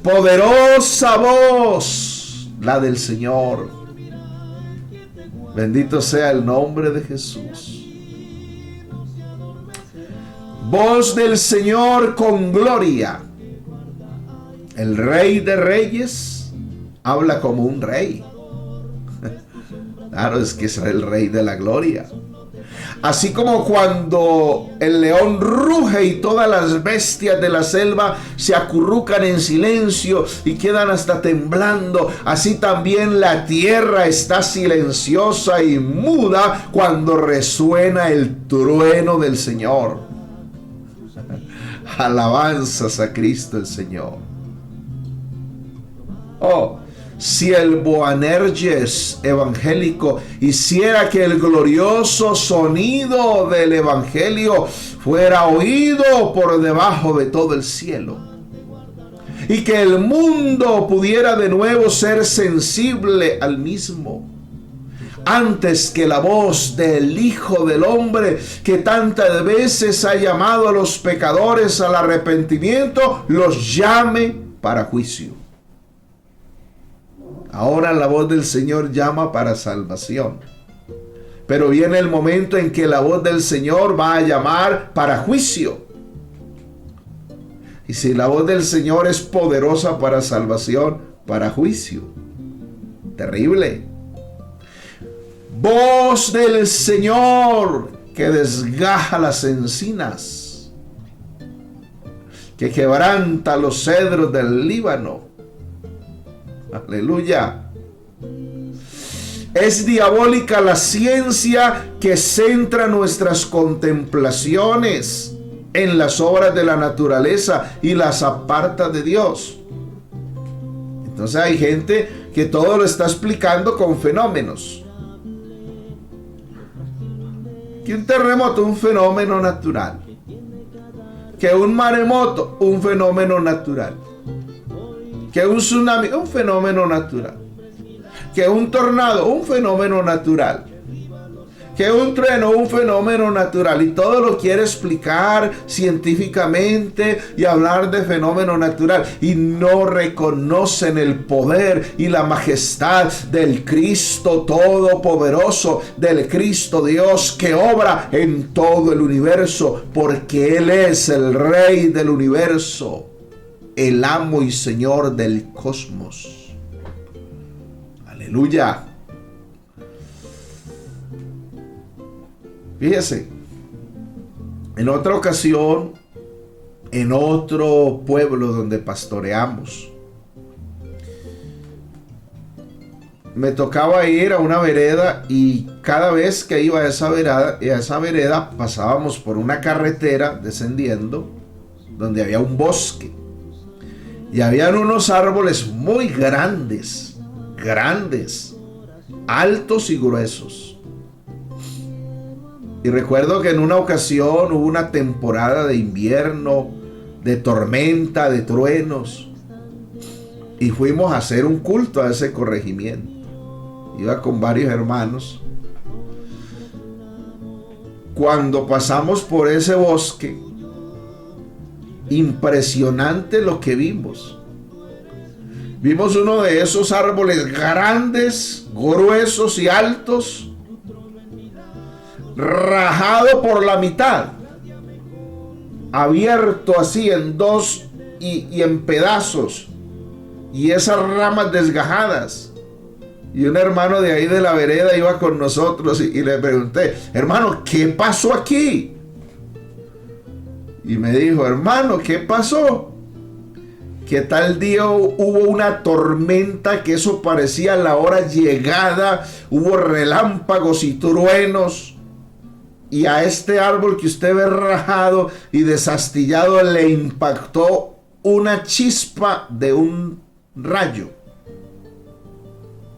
Poderosa voz, la del Señor. Bendito sea el nombre de Jesús. Voz del Señor con gloria. El Rey de Reyes habla como un rey. Claro, es que es el Rey de la gloria. Así como cuando el león ruge y todas las bestias de la selva se acurrucan en silencio y quedan hasta temblando, así también la tierra está silenciosa y muda cuando resuena el trueno del Señor. Alabanzas a Cristo el Señor. Oh, si el Boanerges evangélico hiciera que el glorioso sonido del evangelio fuera oído por debajo de todo el cielo, y que el mundo pudiera de nuevo ser sensible al mismo, antes que la voz del Hijo del Hombre, que tantas veces ha llamado a los pecadores al arrepentimiento, los llame para juicio. Ahora la voz del Señor llama para salvación. Pero viene el momento en que la voz del Señor va a llamar para juicio. Y si la voz del Señor es poderosa para salvación, para juicio. Terrible. Voz del Señor que desgaja las encinas, que quebranta los cedros del Líbano. Aleluya. Es diabólica la ciencia que centra nuestras contemplaciones en las obras de la naturaleza y las aparta de Dios. Entonces hay gente que todo lo está explicando con fenómenos. Que un terremoto, un fenómeno natural. Que un maremoto, un fenómeno natural. Que un tsunami, un fenómeno natural. Que un tornado, un fenómeno natural. Que un trueno, un fenómeno natural. Y todo lo quiere explicar científicamente y hablar de fenómeno natural. Y no reconocen el poder y la majestad del Cristo Todopoderoso, del Cristo Dios que obra en todo el universo, porque Él es el Rey del universo, el amo y Señor del cosmos. Aleluya. Fíjese, en otra ocasión, en otro pueblo donde pastoreamos, me tocaba ir a una vereda, y cada vez que iba a esa vereda pasábamos por una carretera descendiendo donde había un bosque y habían unos árboles muy grandes, altos y gruesos. Y recuerdo que en una ocasión hubo una temporada de invierno, de tormenta, de truenos, y fuimos a hacer un culto a ese corregimiento. Iba con varios hermanos. Cuando pasamos por ese bosque, impresionante lo que vimos. Vimos uno de esos árboles grandes, gruesos y altos, rajado por la mitad, abierto así en dos y en pedazos, y esas ramas desgajadas. Y un hermano de ahí de la vereda iba con nosotros y le pregunté: hermano, ¿qué pasó aquí? Y me dijo: hermano, ¿qué pasó? Que tal día hubo una tormenta que eso parecía la hora llegada, hubo relámpagos y truenos, y a este árbol que usted ve rajado y desastillado le impactó una chispa de un rayo.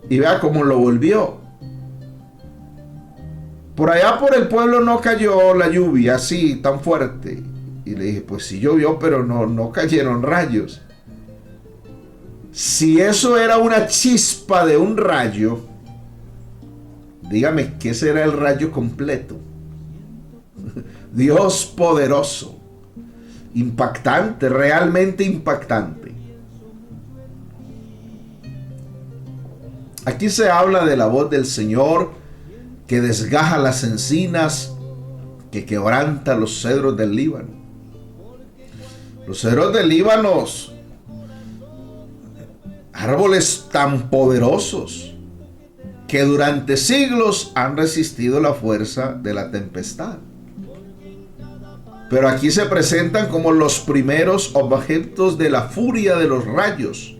Y vea cómo lo volvió. Por allá por el pueblo no cayó la lluvia así tan fuerte. Y le dije, pues sí llovió, pero no cayeron rayos. Si eso era una chispa de un rayo, dígame, ¿qué será el rayo completo? Dios poderoso, impactante, realmente impactante. Aquí se habla de la voz del Señor que desgaja las encinas, que quebranta los cedros del Líbano. Los cedros del Líbano, árboles tan poderosos que durante siglos han resistido la fuerza de la tempestad. Pero aquí se presentan como los primeros objetos de la furia de los rayos,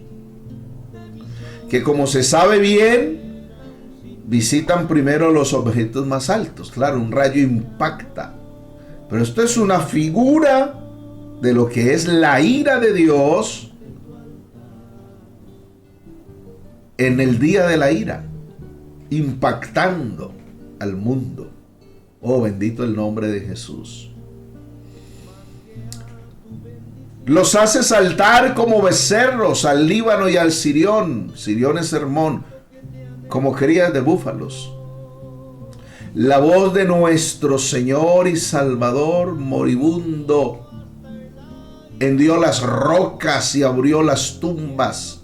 que como se sabe bien, visitan primero los objetos más altos. Claro, un rayo impacta, pero esto es una figura de lo que es la ira de Dios en el día de la ira, impactando al mundo. Oh, bendito el nombre de Jesús. Los hace saltar como becerros al Líbano y al Sirión. Sirión es Hermón, como crías de búfalos. La voz de nuestro Señor y Salvador moribundo hendió las rocas y abrió las tumbas.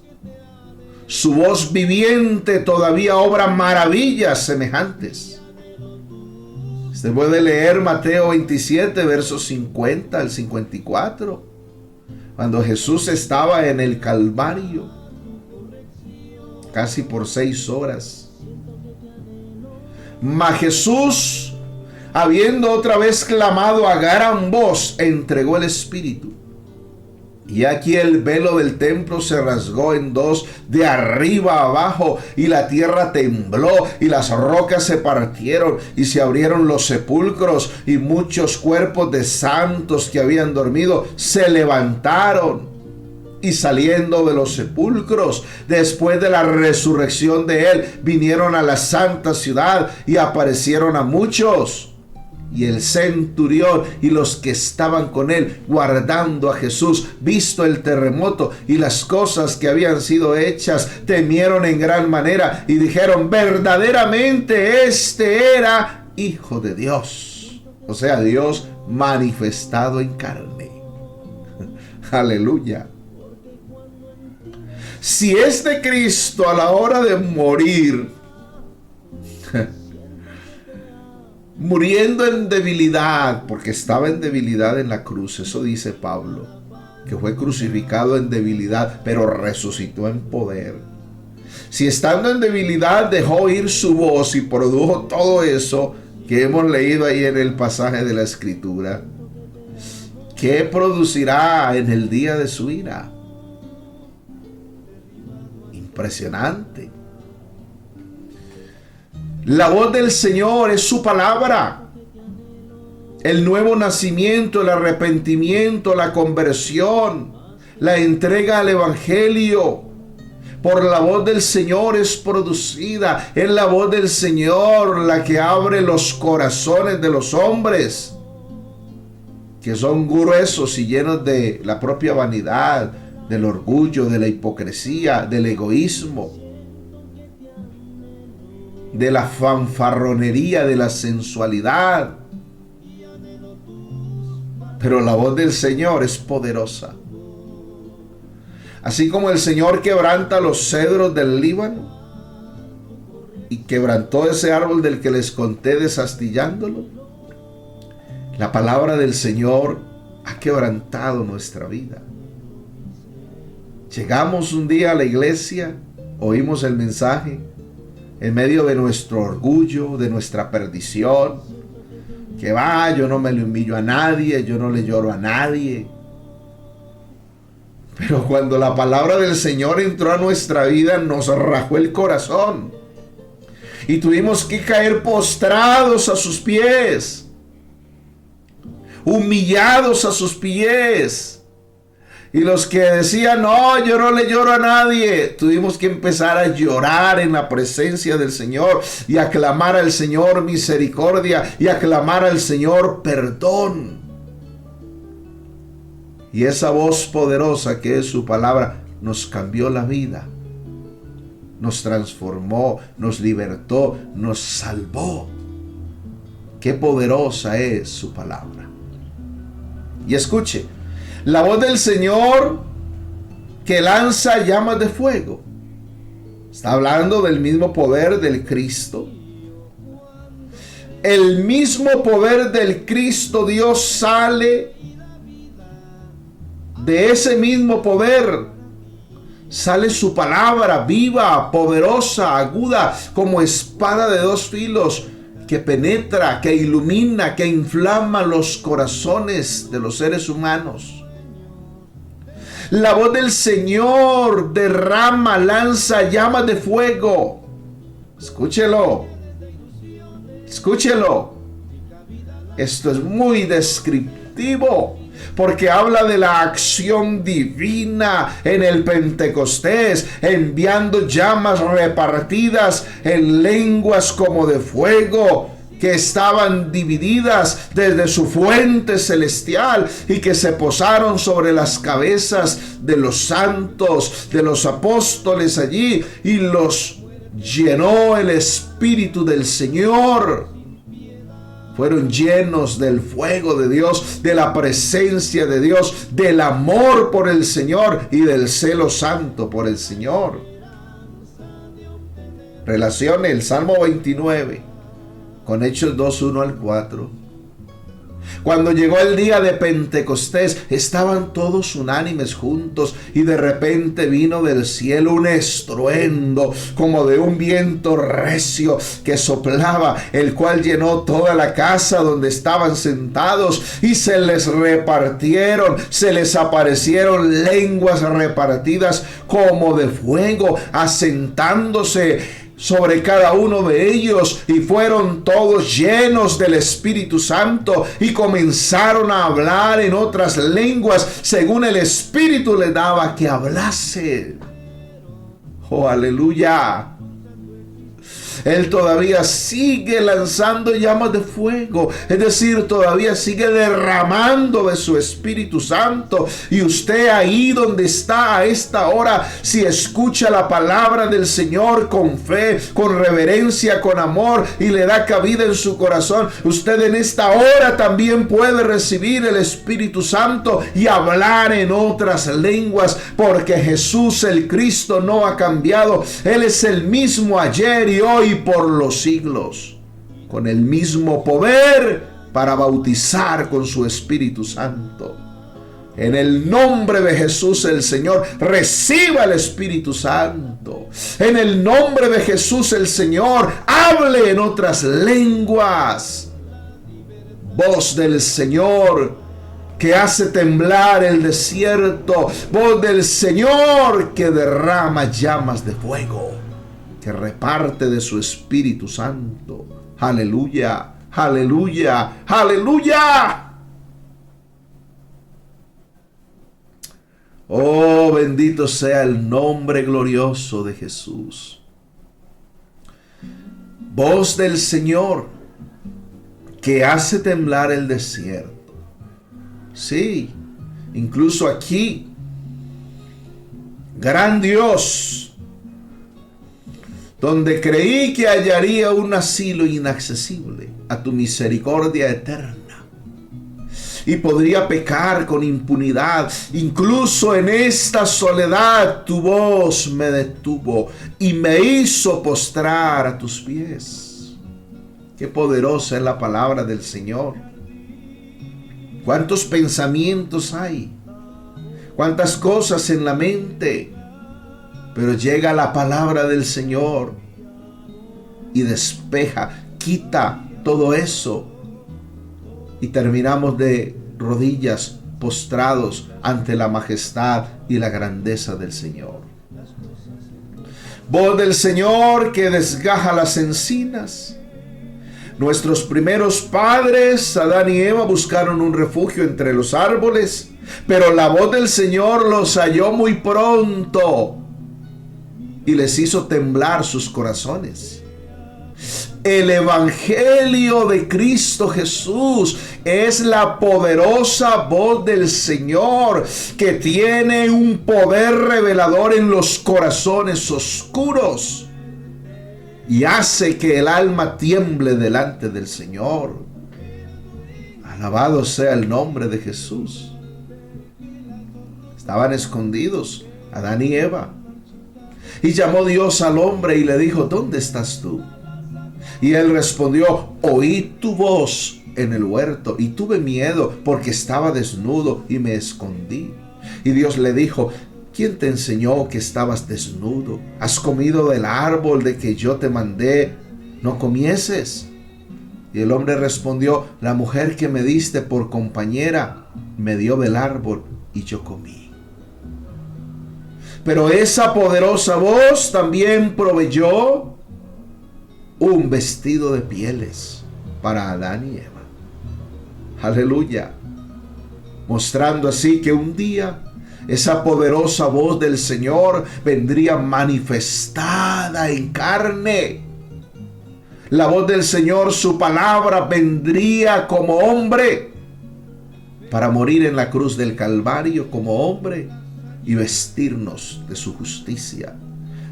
Su voz viviente todavía obra maravillas semejantes. Usted puede leer Mateo 27, versos 50 al 54. Cuando Jesús estaba en el Calvario, casi por 6 horas. Mas Jesús, habiendo otra vez clamado a gran voz, entregó el Espíritu. Y aquí el velo del templo se rasgó en dos, de arriba a abajo, y la tierra tembló, y las rocas se partieron, y se abrieron los sepulcros, y muchos cuerpos de santos que habían dormido se levantaron. Y saliendo de los sepulcros, después de la resurrección de él, vinieron a la santa ciudad, y aparecieron a muchos. Y el centurión y los que estaban con él, guardando a Jesús, visto el terremoto y las cosas que habían sido hechas, temieron en gran manera y dijeron: verdaderamente este era Hijo de Dios. O sea, Dios manifestado en carne. Aleluya. Si es de Cristo a la hora de morir, muriendo en debilidad, porque estaba en debilidad en la cruz, eso dice Pablo, que fue crucificado en debilidad, pero resucitó en poder. Si estando en debilidad dejó oír su voz y produjo todo eso que hemos leído ahí en el pasaje de la Escritura, ¿qué producirá en el día de su ira? Impresionante. La voz del Señor es su palabra. El nuevo nacimiento, el arrepentimiento, la conversión, la entrega al Evangelio, por la voz del Señor es producida. Es la voz del Señor la que abre los corazones de los hombres, que son gruesos y llenos de la propia vanidad, del orgullo, de la hipocresía, del egoísmo, de la fanfarronería, de la sensualidad. Pero la voz del Señor es poderosa. Así como el Señor quebranta los cedros del Líbano y quebrantó ese árbol del que les conté desastillándolo, la palabra del Señor ha quebrantado nuestra vida. Llegamos un día a la iglesia, oímos el mensaje, en medio de nuestro orgullo, de nuestra perdición, que va, yo no me le humillo a nadie, yo no le lloro a nadie. Pero cuando la palabra del Señor entró a nuestra vida, nos rajó el corazón. Y tuvimos que caer postrados a sus pies, humillados a sus pies, Y los que decían, no, yo no le lloro a nadie, tuvimos que empezar a llorar en la presencia del Señor y a clamar al Señor misericordia y a clamar al Señor perdón. Y esa voz poderosa que es su palabra nos cambió la vida, nos transformó, nos libertó, nos salvó. Qué poderosa es su palabra. Y escuche, la voz del Señor que lanza llamas de fuego. Está hablando del mismo poder del Cristo. El mismo poder del Cristo Dios sale de ese mismo poder. Sale su palabra viva, poderosa, aguda, como espada de dos filos, que penetra, que ilumina, que inflama los corazones de los seres humanos. La voz del Señor derrama, lanza llamas de fuego. Escúchelo. Escúchelo. Esto es muy descriptivo, porque habla de la acción divina en el Pentecostés, enviando llamas repartidas en lenguas como de fuego, que estaban divididas desde su fuente celestial y que se posaron sobre las cabezas de los santos, de los apóstoles allí, y los llenó el Espíritu del Señor. Fueron llenos del fuego de Dios, de la presencia de Dios, del amor por el Señor y del celo santo por el Señor. Relacione el Salmo 29 con Hechos 2, 1 al 4. Cuando llegó el día de Pentecostés, estaban todos unánimes juntos, y de repente vino del cielo un estruendo como de un viento recio que soplaba, el cual llenó toda la casa donde estaban sentados, y se les repartieron, se les aparecieron lenguas repartidas como de fuego, asentándose sobre cada uno de ellos, y fueron todos llenos del Espíritu Santo y comenzaron a hablar en otras lenguas según el Espíritu le daba que hablase. Oh, aleluya. Él todavía sigue lanzando llamas de fuego, es decir, todavía sigue derramando de su Espíritu Santo. Y usted ahí donde está a esta hora, si escucha la palabra del Señor con fe, con reverencia, con amor, y le da cabida en su corazón, usted en esta hora también puede recibir el Espíritu Santo y hablar en otras lenguas, porque Jesús el Cristo no ha cambiado. Él es el mismo ayer y hoy por los siglos, con el mismo poder para bautizar con su Espíritu Santo. En el nombre de Jesús el Señor, reciba el Espíritu Santo. En el nombre de Jesús el Señor, hable en otras lenguas. Voz del Señor que hace temblar el desierto. Voz del Señor que derrama llamas de fuego, que reparte de su Espíritu Santo. Aleluya, aleluya, aleluya. Oh, bendito sea el nombre glorioso de Jesús. Voz del Señor que hace temblar el desierto. Sí, incluso aquí, gran Dios, donde creí que hallaría un asilo inaccesible a tu misericordia eterna, y podría pecar con impunidad. Incluso en esta soledad tu voz me detuvo y me hizo postrar a tus pies. Qué poderosa es la palabra del Señor. Cuántos pensamientos hay, cuántas cosas en la mente, pero llega la palabra del Señor y despeja, quita todo eso, y terminamos de rodillas, postrados ante la majestad y la grandeza del Señor. Voz del Señor que desgaja las encinas. Nuestros primeros padres, Adán y Eva, buscaron un refugio entre los árboles, pero la voz del Señor los halló muy pronto y les hizo temblar sus corazones. El Evangelio de Cristo Jesús es la poderosa voz del Señor que tiene un poder revelador en los corazones oscuros y hace que el alma tiemble delante del Señor. Alabado sea el nombre de Jesús. Estaban escondidos Adán y Eva. Y llamó Dios al hombre y le dijo: ¿dónde estás tú? Y él respondió: oí tu voz en el huerto y tuve miedo porque estaba desnudo y me escondí. Y Dios le dijo: ¿quién te enseñó que estabas desnudo? ¿Has comido del árbol de que yo te mandé no comieses? Y el hombre respondió: la mujer que me diste por compañera me dio del árbol y yo comí. Pero esa poderosa voz también proveyó un vestido de pieles para Adán y Eva. Aleluya. Mostrando así que un día esa poderosa voz del Señor vendría manifestada en carne. La voz del Señor, su palabra, vendría como hombre para morir en la cruz del Calvario como hombre y vestirnos de su justicia,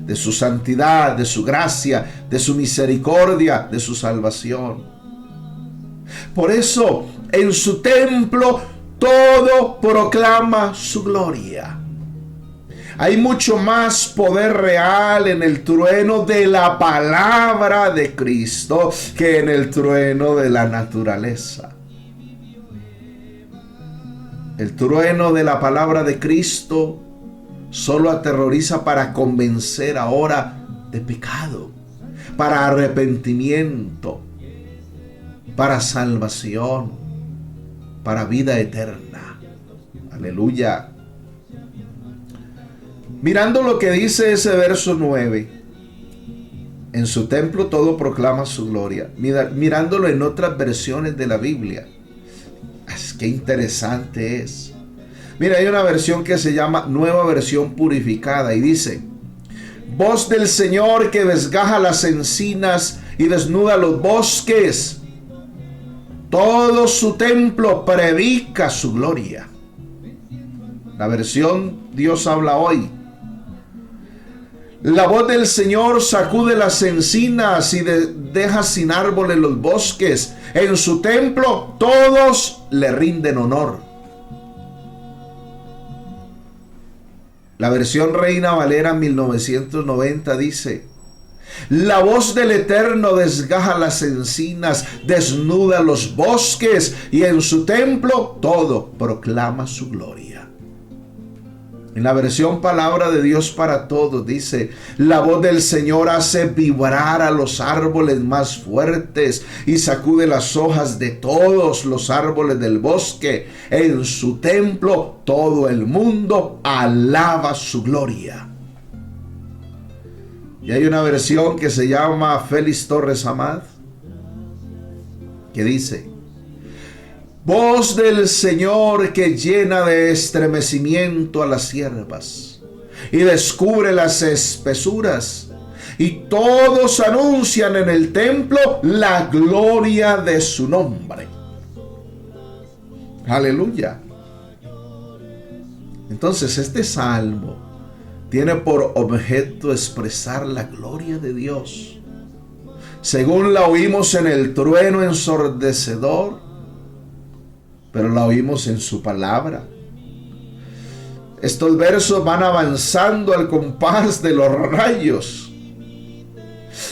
de su santidad, de su gracia, de su misericordia, de su salvación. Por eso, en su templo, todo proclama su gloria. Hay mucho más poder real en el trueno de la palabra de Cristo que en el trueno de la naturaleza. El trueno de la palabra de Cristo solo aterroriza para convencer ahora de pecado, para arrepentimiento, para salvación, para vida eterna. Aleluya. Mirando lo que dice ese verso 9, en su templo todo proclama su gloria. Mirándolo en otras versiones de la Biblia, qué interesante es. Mira, hay una versión que se llama Nueva Versión Purificada y dice: voz del Señor que desgaja las encinas y desnuda los bosques. Todo su templo predica su gloria. La versión Dios habla hoy. La voz del Señor sacude las encinas y deja sin árboles los bosques. En su templo todos le rinden honor. La versión Reina Valera 1990 dice: la voz del Eterno desgaja las encinas, desnuda los bosques, y en su templo todo proclama su gloria. En la versión Palabra de Dios para Todos dice: la voz del Señor hace vibrar a los árboles más fuertes y sacude las hojas de todos los árboles del bosque. En su templo todo el mundo alaba su gloria. Y hay una versión que se llama Félix Torres Amat, que dice: voz del Señor que llena de estremecimiento a las siervas y descubre las espesuras, y todos anuncian en el templo la gloria de su nombre. Aleluya. Entonces este salmo tiene por objeto expresar la gloria de Dios, según la oímos en el trueno ensordecedor, pero la oímos en su palabra. Estos versos van avanzando al compás de los rayos.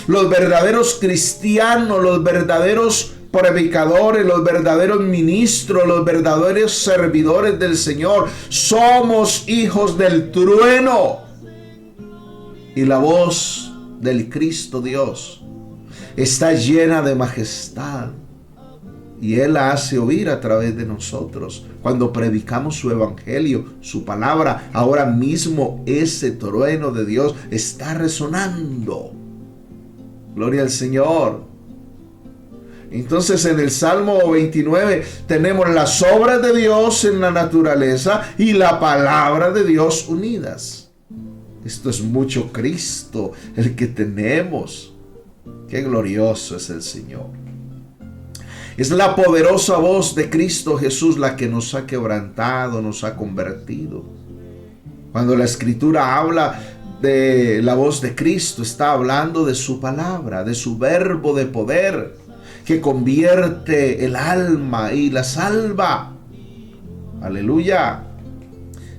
Los verdaderos cristianos, los verdaderos predicadores, los verdaderos ministros, los verdaderos servidores del Señor, somos hijos del trueno. Y la voz del Cristo Dios está llena de majestad. Y Él la hace oír a través de nosotros. Cuando predicamos su evangelio, su palabra, ahora mismo ese trueno de Dios está resonando. Gloria al Señor. Entonces en el Salmo 29 tenemos las obras de Dios en la naturaleza y la palabra de Dios unidas. Esto es mucho Cristo el que tenemos. Qué glorioso es el Señor. Es la poderosa voz de Cristo Jesús la que nos ha quebrantado, nos ha convertido. Cuando la Escritura habla de la voz de Cristo, está hablando de su palabra, de su verbo de poder, que convierte el alma y la salva. Aleluya.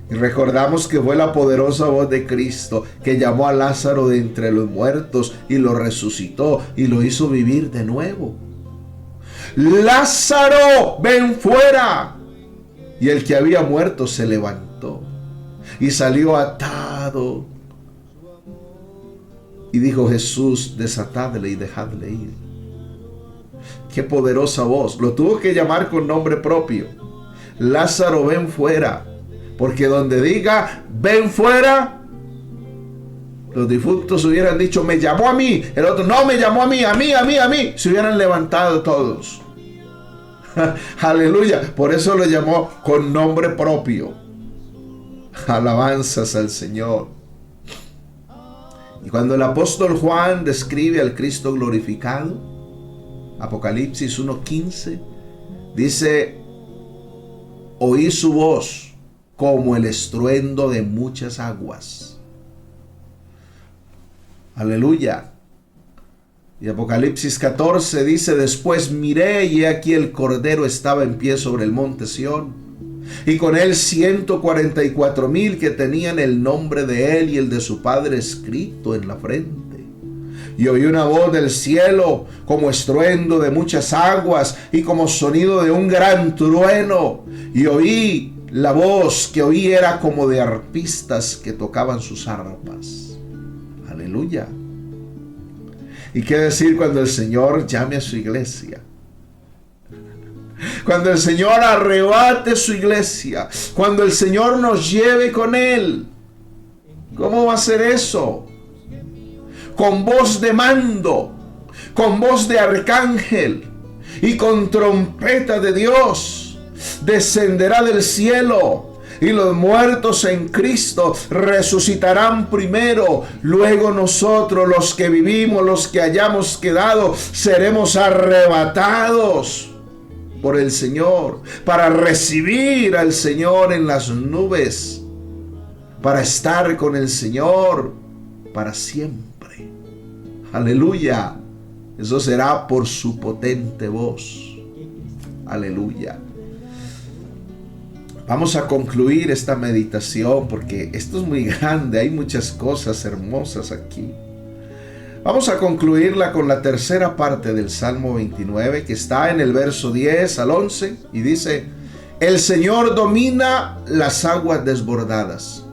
Y recordamos que fue la poderosa voz de Cristo que llamó a Lázaro de entre los muertos y lo resucitó y lo hizo vivir de nuevo. Lázaro, ven fuera. Y el que había muerto se levantó y salió atado. Y dijo Jesús, desatadle y dejadle ir. Qué poderosa voz. Lo tuvo que llamar con nombre propio. Lázaro, ven fuera. Porque donde diga, ven fuera, los difuntos hubieran dicho, me llamó a mí. El otro, no, me llamó a mí, a mí. Se hubieran levantado todos. Aleluya. Por eso lo llamó con nombre propio. Alabanzas al Señor. Y cuando el apóstol Juan describe al Cristo glorificado, Apocalipsis 1:15, dice, oí su voz como el estruendo de muchas aguas. Aleluya. Y Apocalipsis 14 dice, después miré y he aquí el Cordero estaba en pie sobre el monte Sión, y con él 144,000 que tenían el nombre de él y el de su Padre escrito en la frente. Y oí una voz del cielo como estruendo de muchas aguas y como sonido de un gran trueno. Y oí la voz que oí era como de arpistas que tocaban sus arpas. Aleluya. ¿Y qué decir cuando el Señor llame a su iglesia? Cuando el Señor arrebate su iglesia. Cuando el Señor nos lleve con Él. ¿Cómo va a ser eso? Con voz de mando, con voz de arcángel y con trompeta de Dios. Descenderá del cielo y los muertos en Cristo resucitarán primero. Luego nosotros, los que vivimos, los que hayamos quedado, seremos arrebatados por el Señor para recibir al Señor en las nubes, para estar con el Señor para siempre. Aleluya. Eso será por su potente voz. Aleluya. Vamos a concluir esta meditación porque esto es muy grande. Hay muchas cosas hermosas aquí. Vamos a concluirla con la tercera parte del Salmo 29, que está en el verso 10 al 11 y dice: el Señor domina las aguas desbordadas.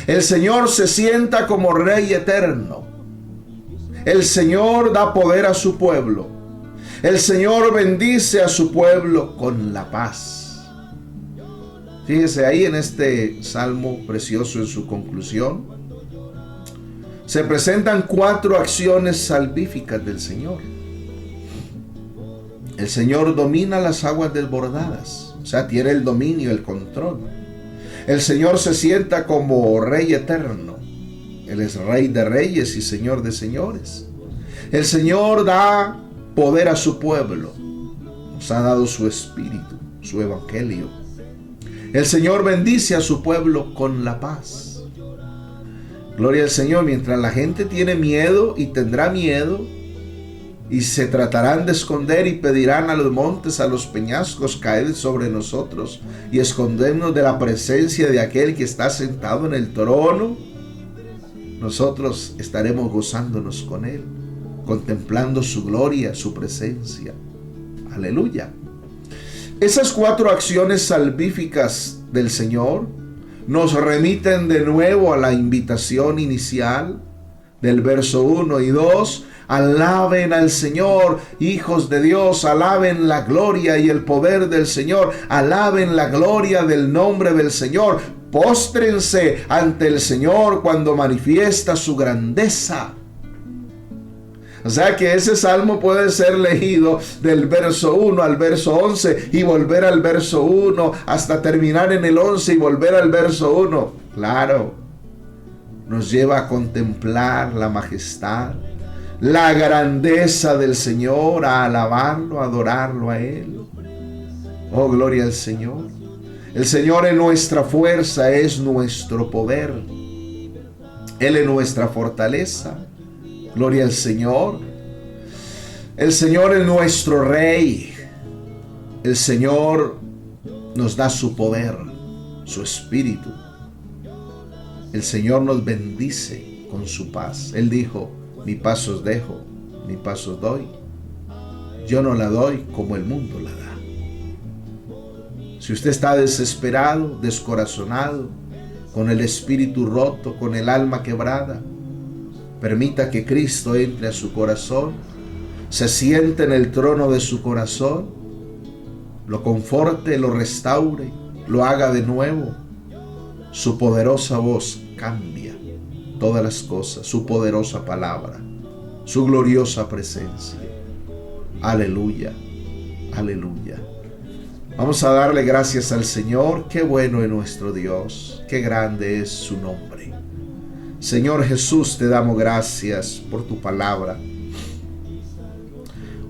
El Señor se sienta como Rey eterno. El Señor da poder a su pueblo. El Señor bendice a su pueblo con la paz. Fíjese ahí en este salmo precioso, en su conclusión, se presentan 4 acciones salvíficas del Señor. El Señor domina las aguas desbordadas, o sea, tiene el dominio, el control. El Señor se sienta como Rey eterno. Él es Rey de reyes y Señor de señores. El Señor da poder a su pueblo. Nos ha dado su espíritu, su evangelio. El Señor bendice a su pueblo con la paz. Gloria al Señor. Mientras la gente tiene miedo y tendrá miedo, y se tratarán de esconder y pedirán a los montes, a los peñascos, caed sobre nosotros y escondernos de la presencia de aquel que está sentado en el trono, nosotros estaremos gozándonos con Él, contemplando su gloria, su presencia. Aleluya. Esas 4 acciones salvíficas del Señor nos remiten de nuevo a la invitación inicial del verso 1 y 2. Alaben al Señor, hijos de Dios, alaben la gloria y el poder del Señor, alaben la gloria del nombre del Señor. Póstrense ante el Señor cuando manifiesta su grandeza. O sea que ese salmo puede ser leído del verso 1 al verso 11 y volver al verso 1 hasta terminar en el 11 y volver al verso 1. Claro, nos lleva a contemplar la majestad, la grandeza del Señor, a alabarlo, a adorarlo a Él. Oh, gloria al Señor. El Señor es nuestra fuerza, es nuestro poder. Él es nuestra fortaleza. Gloria al Señor. El Señor es nuestro Rey. El Señor nos da su poder, su espíritu. El Señor nos bendice con su paz. Él dijo: mi paz os dejo, mi paz os doy. Yo no la doy como el mundo la da. Si usted está desesperado, descorazonado, con el espíritu roto, con el alma quebrada, permita que Cristo entre a su corazón, se siente en el trono de su corazón, lo conforte, lo restaure, lo haga de nuevo. Su poderosa voz cambia todas las cosas, su poderosa palabra, su gloriosa presencia. Aleluya, aleluya. Vamos a darle gracias al Señor. Qué bueno es nuestro Dios, qué grande es su nombre. Señor Jesús, te damos gracias por tu palabra.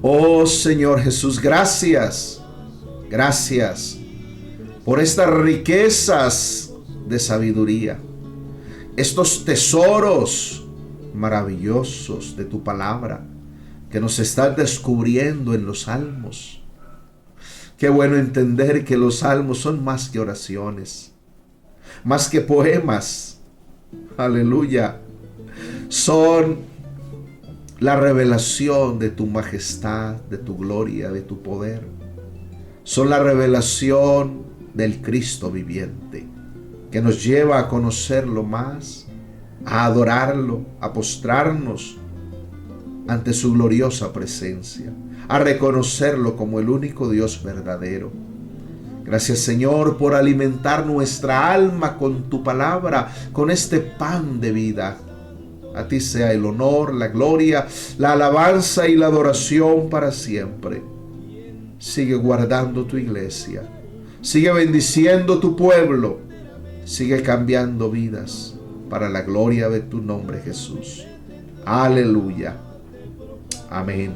Oh Señor Jesús, gracias, gracias por estas riquezas de sabiduría, estos tesoros maravillosos de tu palabra que nos estás descubriendo en los salmos. Qué bueno entender que los salmos son más que oraciones, más que poemas. Aleluya. Son la revelación de tu majestad, de tu gloria, de tu poder. Son la revelación del Cristo viviente, que nos lleva a conocerlo más, a adorarlo, a postrarnos ante su gloriosa presencia, a reconocerlo como el único Dios verdadero. Gracias, Señor, por alimentar nuestra alma con tu palabra, con este pan de vida. A ti sea el honor, la gloria, la alabanza y la adoración para siempre. Sigue guardando tu iglesia, sigue bendiciendo tu pueblo, sigue cambiando vidas para la gloria de tu nombre, Jesús. Aleluya. Amén.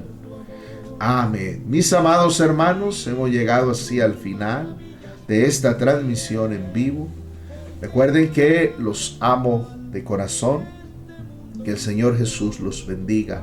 Amén. Mis amados hermanos, hemos llegado así al final de esta transmisión en vivo. Recuerden que los amo de corazón. Que el Señor Jesús los bendiga